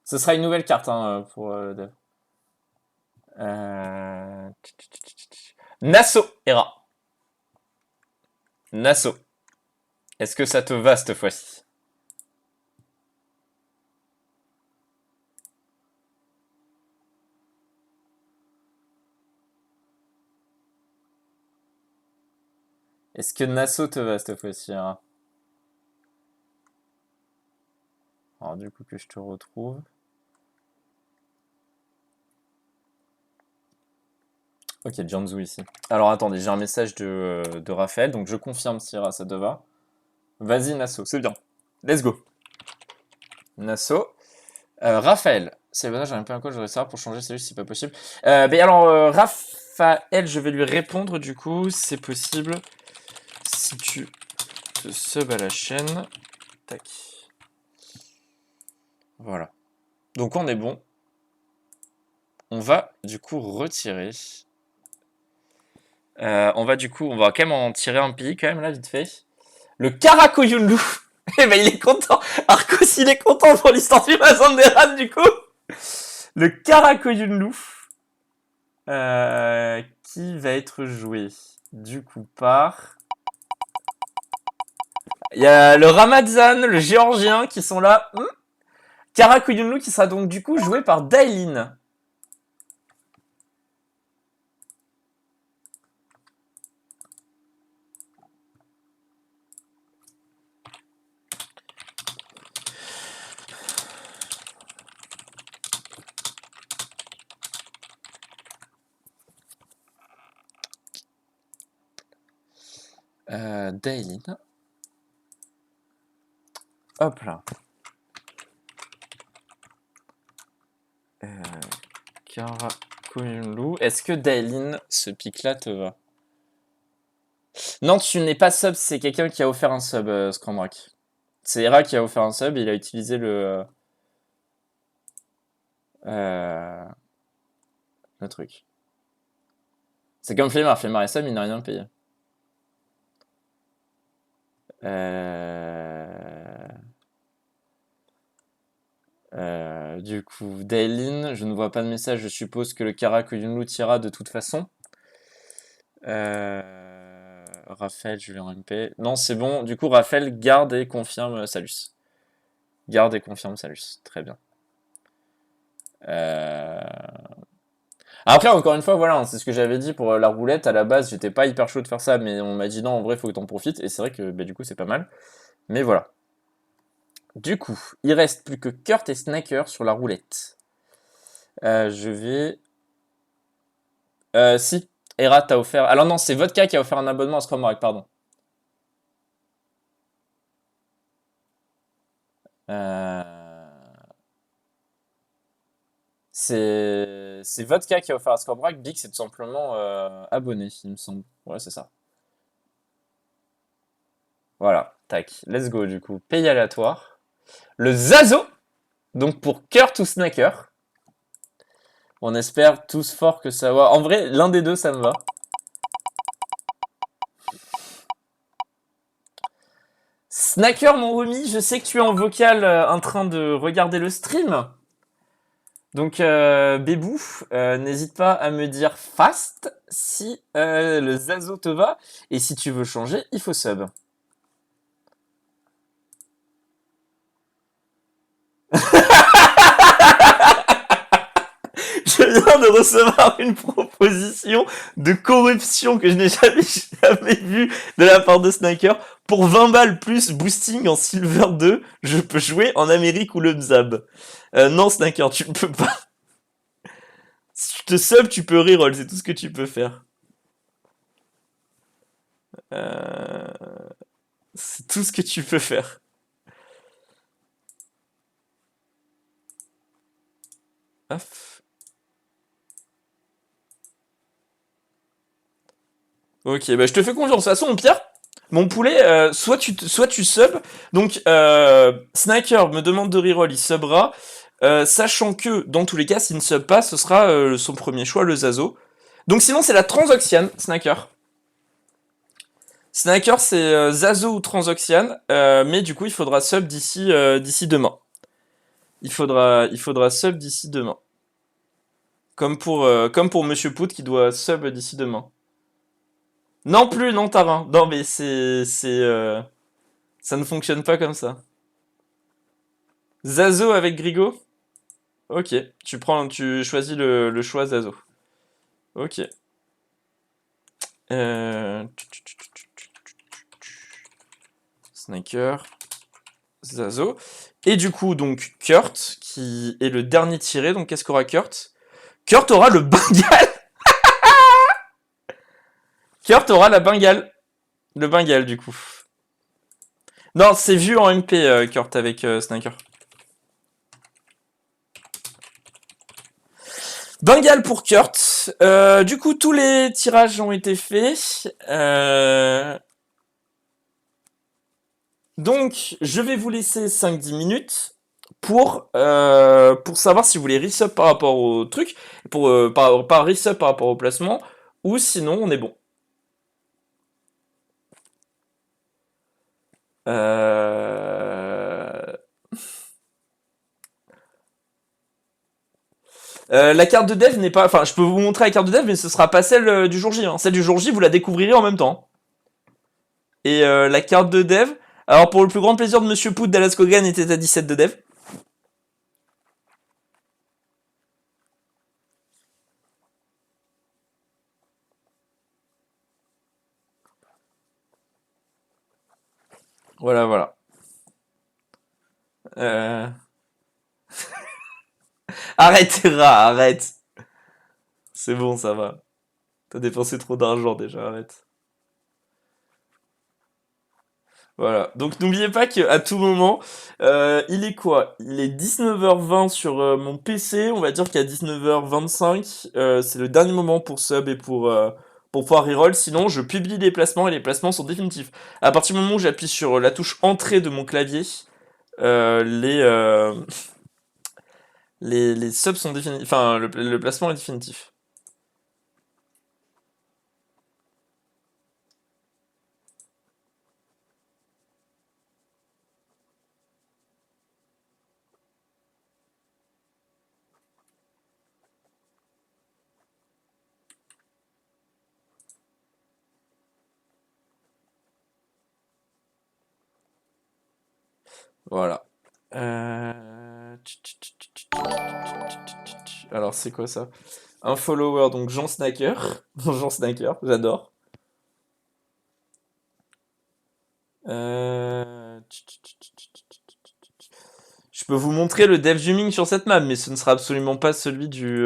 Ce sera une nouvelle carte hein, pour le dev. Nasso, Hera. Nasso. Est-ce que ça te va cette fois-ci? Est-ce que Nasso te va cette fois-ci, Hera? Alors du coup que je te retrouve. Ok, Janzu ici. Alors attendez, j'ai un message de Raphaël, donc je confirme si Hera ça te va. Vas-y Nasso, c'est bien. Let's go. Nasso. Raphaël. C'est bon, j'ai un peu un code, je voudrais savoir pour changer celui si c'est pas possible. Mais alors, Raphaël, je vais lui répondre du coup, c'est possible. Si tu te sub à la chaîne. Tac. Voilà. Donc on est bon. On va du coup retirer. On va quand même en tirer un pays quand même là, vite fait. Le Karakoyunlu. Eh ben il est content. Arcos il est content pour l'histoire du Mazanderan du coup. Le Karakoyunlu. Qui va être joué du coup par... Il y a le Ramazan, le Géorgien qui sont là. Karakoyunlu qui sera donc du coup joué par Dailin. Dailin. Hop là. Karakoyunlu. Est-ce que Dailin, ce pic-là te va? Non, tu n'es pas sub, c'est quelqu'un qui a offert un sub, Scrumrack. C'est Hera qui a offert un sub, il a utilisé le truc. C'est comme Flemmard, Flemmard et sub, il n'a rien payé. Du coup, Dailin, je ne vois pas de message, je suppose que le Karakoyunlu tira de toute façon. Raphaël, je vais en MP. Non, c'est bon. Du coup, Raphaël garde et confirme Salus. Garde et confirme Salus. Très bien. Après, encore une fois, voilà, hein, c'est ce que j'avais dit pour la roulette. À la base, j'étais pas hyper chaud de faire ça, mais on m'a dit non, en vrai, faut que t'en profites. Et c'est vrai que bah, du coup, c'est pas mal. Mais voilà. Du coup, il reste plus que Kurt et Snacker sur la roulette. Je vais... Si, Hera t'a offert... Alors non, c'est Vodka qui a offert un abonnement à Scrum Rack, pardon. C'est Vodka qui a offert à Scrum Rack. Big, c'est tout simplement abonné, il me semble. Ouais, c'est ça. Voilà, tac. Let's go, du coup. Pays aléatoire. Le Zazo, donc pour Kurt ou Snacker. On espère tous fort que ça va. En vrai, l'un des deux, ça me va. Snacker, mon Rumi, je sais que tu es en vocal en train de regarder le stream. Donc, Bébou, n'hésite pas à me dire fast si le Zazo te va. Et si tu veux changer, il faut sub. Je viens de recevoir une proposition de corruption que je n'ai jamais vue de la part de Snacker. Pour 20 balles plus boosting en Silver 2, je peux jouer en Amérique ou le Mzab. Non, Snacker, tu ne peux pas. Si tu te sub, tu peux reroll, c'est tout ce que tu peux faire. C'est tout ce que tu peux faire. Hop. Ok, bah je te fais confiance. De toute façon, au pire, Mon poulet, soit tu sub. Donc, Snacker me demande de reroll, il subera. Sachant que, dans tous les cas, s'il ne sub pas, ce sera son premier choix, le Zazo. Donc sinon, c'est la Transoxiane, Snacker. Snacker, c'est Zazo ou Transoxiane. Mais du coup, il faudra sub d'ici demain. Il faudra sub d'ici demain. Comme pour Monsieur Pout qui doit sub d'ici demain. Non plus, non Tarin. Non mais ça ne fonctionne pas comme ça. Zazo avec Grigo? Ok, tu choisis le choix Zazo. Ok. Snaker, Zazo. Et du coup, donc, Kurt, qui est le dernier tiré. Donc, qu'est-ce qu'aura Kurt? Kurt aura le Bengale. Kurt aura la Bengale. Le Bengale, du coup. Non, c'est vu en MP, Kurt, avec Snaker. Bengale pour Kurt. Du coup, tous les tirages ont été faits. Donc, je vais vous laisser 5-10 minutes pour savoir si vous voulez resub par rapport au truc, par resub par rapport au placement, ou sinon on est bon. La carte de dev n'est pas... Enfin, je peux vous montrer la carte de dev, mais ce sera pas celle du jour J. Hein. Celle du jour J, vous la découvrirez en même temps. Et la carte de dev... Alors, pour le plus grand plaisir de Monsieur Pout, Dallas Kogan était à 17 de dev. Voilà, voilà. Euh... Arrête, Terra, arrête. C'est bon, ça va. T'as dépensé trop d'argent déjà, arrête. Voilà. Donc n'oubliez pas qu'à tout moment, il est quoi? Il est 19h20 sur mon PC. On va dire qu'à 19h25, c'est le dernier moment pour sub et pour pouvoir reroll. Sinon, je publie les placements et les placements sont définitifs. À partir du moment où j'appuie sur la touche entrée de mon clavier, euh, les, euh, les subs sont définitifs. Enfin, le placement est définitif. Voilà. Alors, c'est quoi ça? Un follower, donc Jean Snacker. Jean Snacker, j'adore. Je peux vous montrer le dev zooming sur cette map, mais ce ne sera absolument pas celui du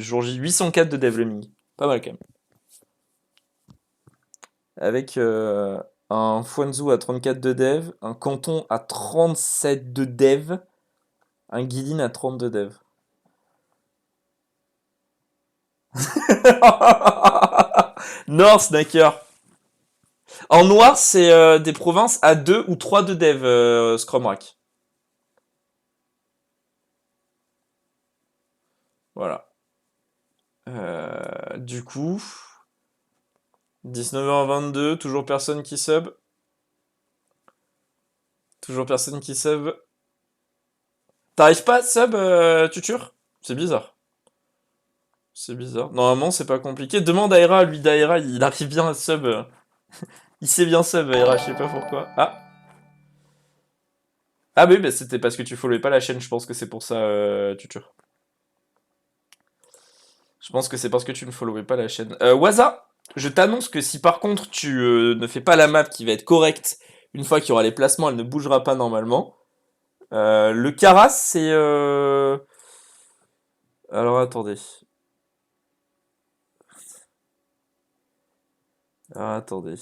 jour J. 804 de dev zooming. Pas mal quand même. Avec un Fuanzhou à 34 de dev, un Canton à 37 de dev, un Guilin à 32 dev. Nord, Snacker. En noir, c'est des provinces à 2 ou 3 de dev, Scrum Rack. Voilà. Du coup, 19h22, toujours personne qui sub. Toujours personne qui sub. T'arrives pas à sub, Tutur? C'est bizarre. C'est bizarre. Normalement, c'est pas compliqué. Demande à Hera, lui d'Aera, il arrive bien à sub. Il sait bien sub, Hera, je sais pas pourquoi. Ah! Ah oui, bah, c'était parce que tu followais pas la chaîne, je pense que c'est pour ça, Tutur. Je pense que c'est parce que tu ne followais pas la chaîne. Waza, je t'annonce que si par contre tu ne fais pas la map qui va être correcte, une fois qu'il y aura les placements, elle ne bougera pas normalement. Le Karas, c'est... Alors attendez. Alors attendez.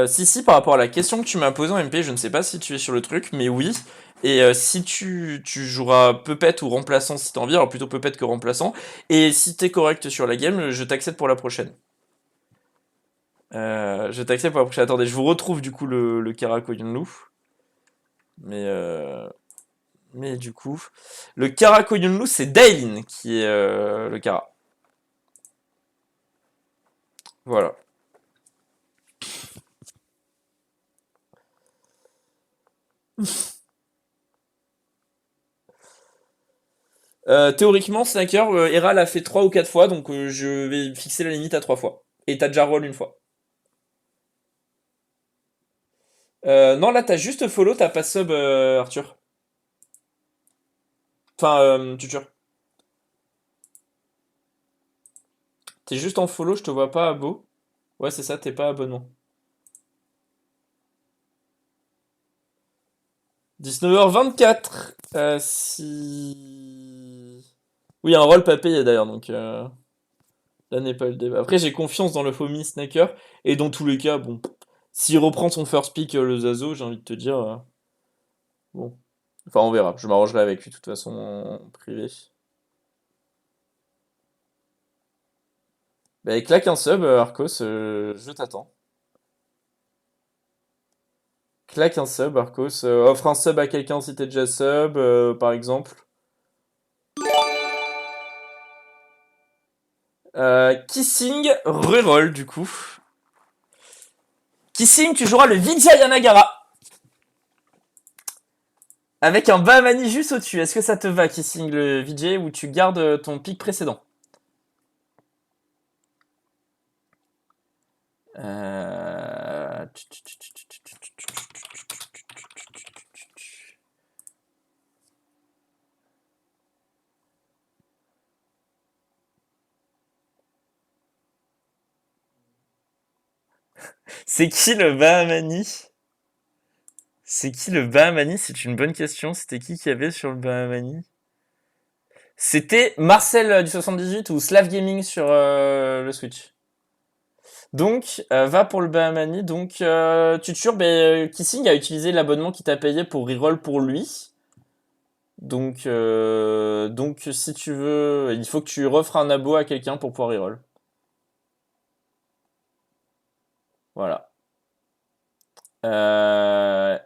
Si, par rapport à la question que tu m'as posée en MP, je ne sais pas si tu es sur le truc, mais oui. Et si tu joueras Puppet ou remplaçant si t'as envie, alors plutôt Puppet que remplaçant. Et si t'es correct sur la game, je t'accepte pour la prochaine. Je t'accepte pour la prochaine. Attendez, je vous retrouve du coup le Karako Yunlu. Mais, du coup, le Karako Yunlu, c'est Dailin qui est le Kara. Voilà. Théoriquement, Snacker, Hera l'a fait 3 ou 4 fois, donc je vais fixer la limite à 3 fois. Et t'as déjà roll une fois. Non, là, t'as juste follow, t'as pas sub, Arthur. Enfin, Tutur. T'es juste en follow, je te vois pas à beau. Ouais, c'est ça, t'es pas abonnement. 19h24. Si. Oui, un rôle pas payé d'ailleurs, donc là n'est pas le débat. Après, j'ai confiance dans le Fomi Snacker, et dans tous les cas, bon, s'il reprend son first pick, le Zazo, j'ai envie de te dire, bon. Enfin, on verra, je m'arrangerai avec lui de toute façon en privé. Bah, claque un sub, Arcos, je t'attends. Claque un sub, Arcos. Offre un sub à quelqu'un si t'es déjà sub, par exemple. Kissing, reroll du coup. Kissing, tu joueras le Vijay Yanagara. Avec un Bahamani juste au-dessus. Est-ce que ça te va, Kissing, le Vijay, ou tu gardes ton pic précédent? Euh... C'est qui le Bahamani? C'est qui le Bahamani? C'est une bonne question. C'était qui y avait sur le Bahamani? C'était Marcel du 78 ou Slav Gaming sur le Switch. Donc, va pour le Bahamani. Donc, Tutur, Kissing a utilisé l'abonnement qu'il t'a payé pour reroll pour lui. Donc, si tu veux, il faut que tu refres un abo à quelqu'un pour pouvoir reroll. Voilà. Euh,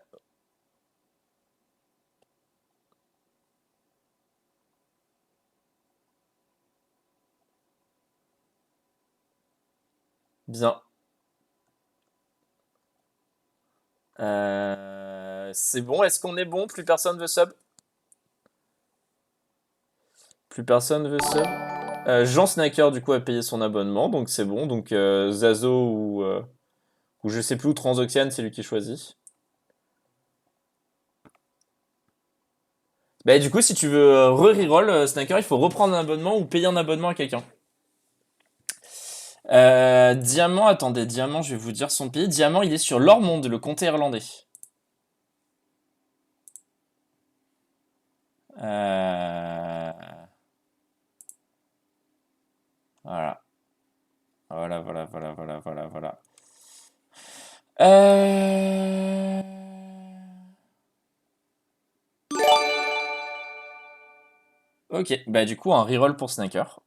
Bien. C'est bon. Est-ce qu'on est bon? Plus personne veut sub? Plus personne veut sub? Jean Snacker, du coup, a payé son abonnement, donc c'est bon. Donc, Zazo ou je sais plus où, Transoxiane, c'est lui qui choisit. Bah, du coup, si tu veux re-reroll, Snacker, il faut reprendre un abonnement ou payer un abonnement à quelqu'un. Diamant, attendez, Diamant, je vais vous dire son pays. Diamant, il est sur Lormond, le comté irlandais. Euh... Voilà. Voilà, voilà, voilà, voilà, voilà, voilà. Euh... Ok, bah du coup, un reroll pour Snacker.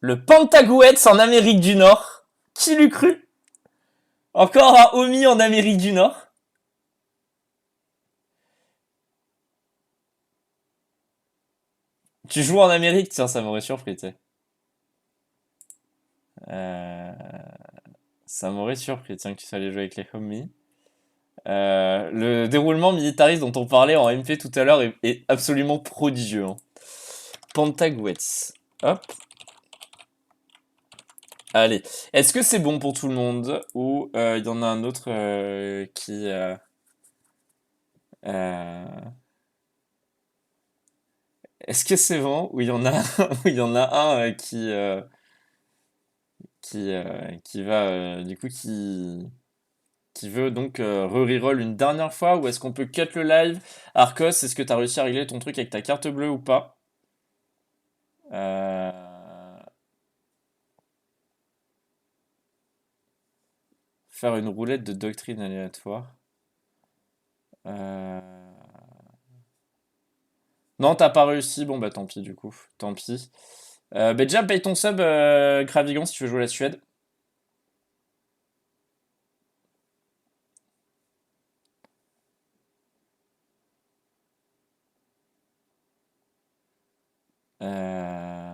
Le Pantagouettes en Amérique du Nord. Qui l'eût cru? Encore un Omi en Amérique du Nord. Tu joues en Amérique, tiens, ça m'aurait surpris, tu sais. Euh, Ça m'aurait surpris, tiens, que tu sois allé jouer avec les homies. Le déroulement militariste dont on parlait en MP tout à l'heure est absolument prodigieux, hein. Pantagouettes. Hop. Allez. Est-ce que c'est bon pour tout le monde? Ou il y en a un autre qui... euh, Est-ce que c'est bon? Ou il y en a, ou il y en a un qui va... du coup, qui veut donc re-reroll une dernière fois, ou est-ce qu'on peut cut le live? Arcos, est-ce que tu as réussi à régler ton truc avec ta carte bleue ou pas? Euh, Faire une roulette de doctrine aléatoire. Euh, Non, t'as pas réussi. Bon, bah tant pis, du coup. Tant pis. Déjà, paye ton sub, Gravigan, si tu veux jouer la Suède. Euh,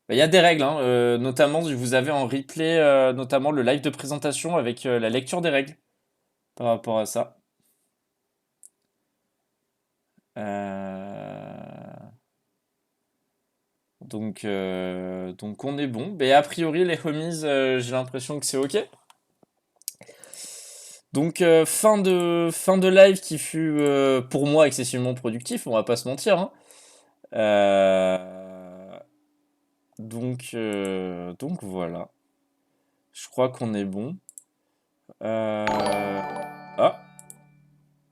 Il y a des règles, hein, notamment vous avez en replay notamment le live de présentation avec la lecture des règles par rapport à ça. Euh, donc on est bon. Mais a priori les remises, j'ai l'impression que c'est ok. Donc fin de live qui fut pour moi excessivement productif, on va pas se mentir, hein. Euh, donc voilà. Je crois qu'on est bon. Ah,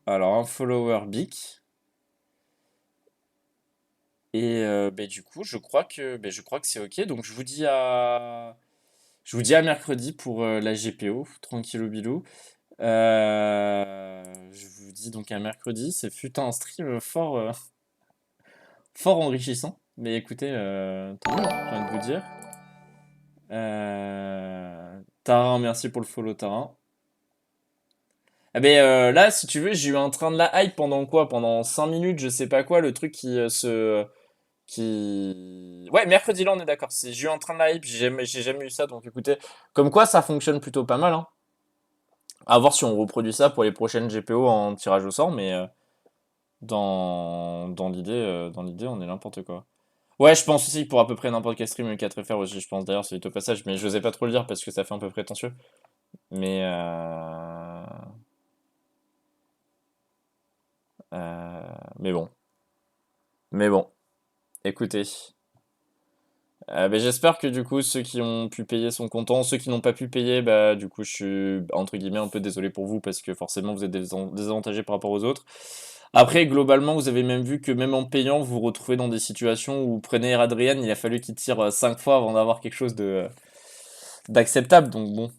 alors un follower Bic. Et du coup, je crois que c'est ok. Donc je vous dis à mercredi pour la GPO, tranquillou bilou. Je vous dis donc à mercredi. Ce fut un stream fort enrichissant. Mais écoutez, tant mieux, hein, j'ai envie de vous dire. Tarin, merci pour le follow, Tarin. Ah ben là, si tu veux, j'ai eu un train de la hype pendant quoi? Pendant 5 minutes, je sais pas quoi, le truc qui... Ouais, mercredi là, on est d'accord. J'ai eu un train de la hype, j'ai jamais eu ça, donc écoutez, comme quoi ça fonctionne plutôt pas mal, hein. À voir si on reproduit ça pour les prochaines GPO en tirage au sort, mais dans l'idée, on est n'importe quoi. Ouais, je pense aussi que pour à peu près n'importe quel stream, le 4FR aussi, je pense d'ailleurs, c'est au passage, mais je n'osais pas trop le dire parce que ça fait un peu prétentieux. Mais, euh, mais bon. Mais bon, écoutez. J'espère que du coup ceux qui ont pu payer sont contents. Ceux qui n'ont pas pu payer, bah du coup je suis entre guillemets un peu désolé pour vous parce que forcément vous êtes désavantagés par rapport aux autres. Après globalement vous avez même vu que même en payant vous vous retrouvez dans des situations où prenez Adrien, il a fallu qu'il tire 5 fois avant d'avoir quelque chose de d'acceptable. Donc bon.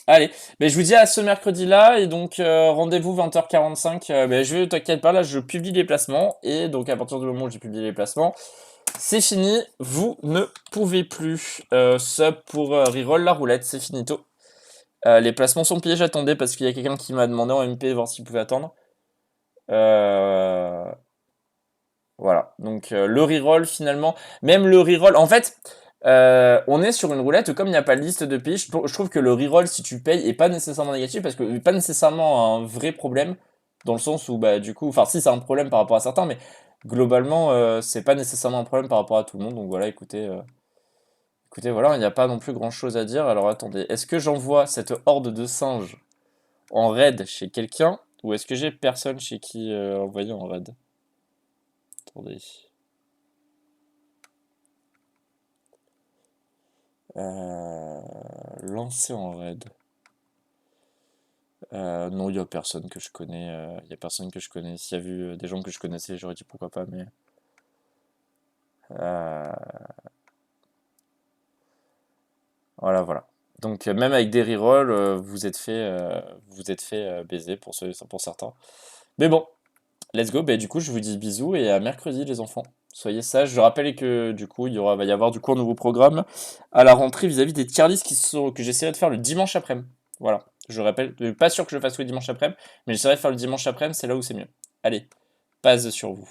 Allez, je vous dis à ce mercredi-là et donc rendez-vous 20h45. T'inquiète pas, là je publie les placements et donc à partir du moment où j'ai publié les placements, c'est fini, vous ne pouvez plus. Sub pour reroll la roulette, c'est finito. Les placements sont pillés, j'attendais parce qu'il y a quelqu'un qui m'a demandé en MP voir s'il pouvait attendre. Euh, voilà, donc le reroll finalement, même le reroll, en fait, on est sur une roulette, comme il n'y a pas de liste de pays, je trouve que le reroll, si tu payes, est pas nécessairement négatif, parce que pas nécessairement un vrai problème, dans le sens où, bah, du coup, enfin, si c'est un problème par rapport à certains, mais globalement, c'est pas nécessairement un problème par rapport à tout le monde, donc voilà, écoutez, voilà, il n'y a pas non plus grand-chose à dire, alors attendez, est-ce que j'envoie cette horde de singes en raid chez quelqu'un, ou est-ce que j'ai personne chez qui envoyer en raid? Attendez. Euh, Lancer en raid. Non, il n'y a personne que je connais. Il y a personne que je connais. S'il y a vu des gens que je connaissais, j'aurais dit pourquoi pas, mais. euh, voilà. Donc, même avec des rerolls, vous êtes fait baiser pour certains. Mais bon, let's go. Du coup, je vous dis bisous et à mercredi, les enfants. Soyez sages. Je rappelle que du coup, va y avoir du coup un nouveau programme à la rentrée vis-à-vis des tier lists que j'essaierai de faire le dimanche après-midi. Voilà. Je rappelle, pas sûr que je le fasse le dimanche après-midi, mais j'essaierai de faire le dimanche après-midi, c'est là où c'est mieux. Allez, passe sur vous.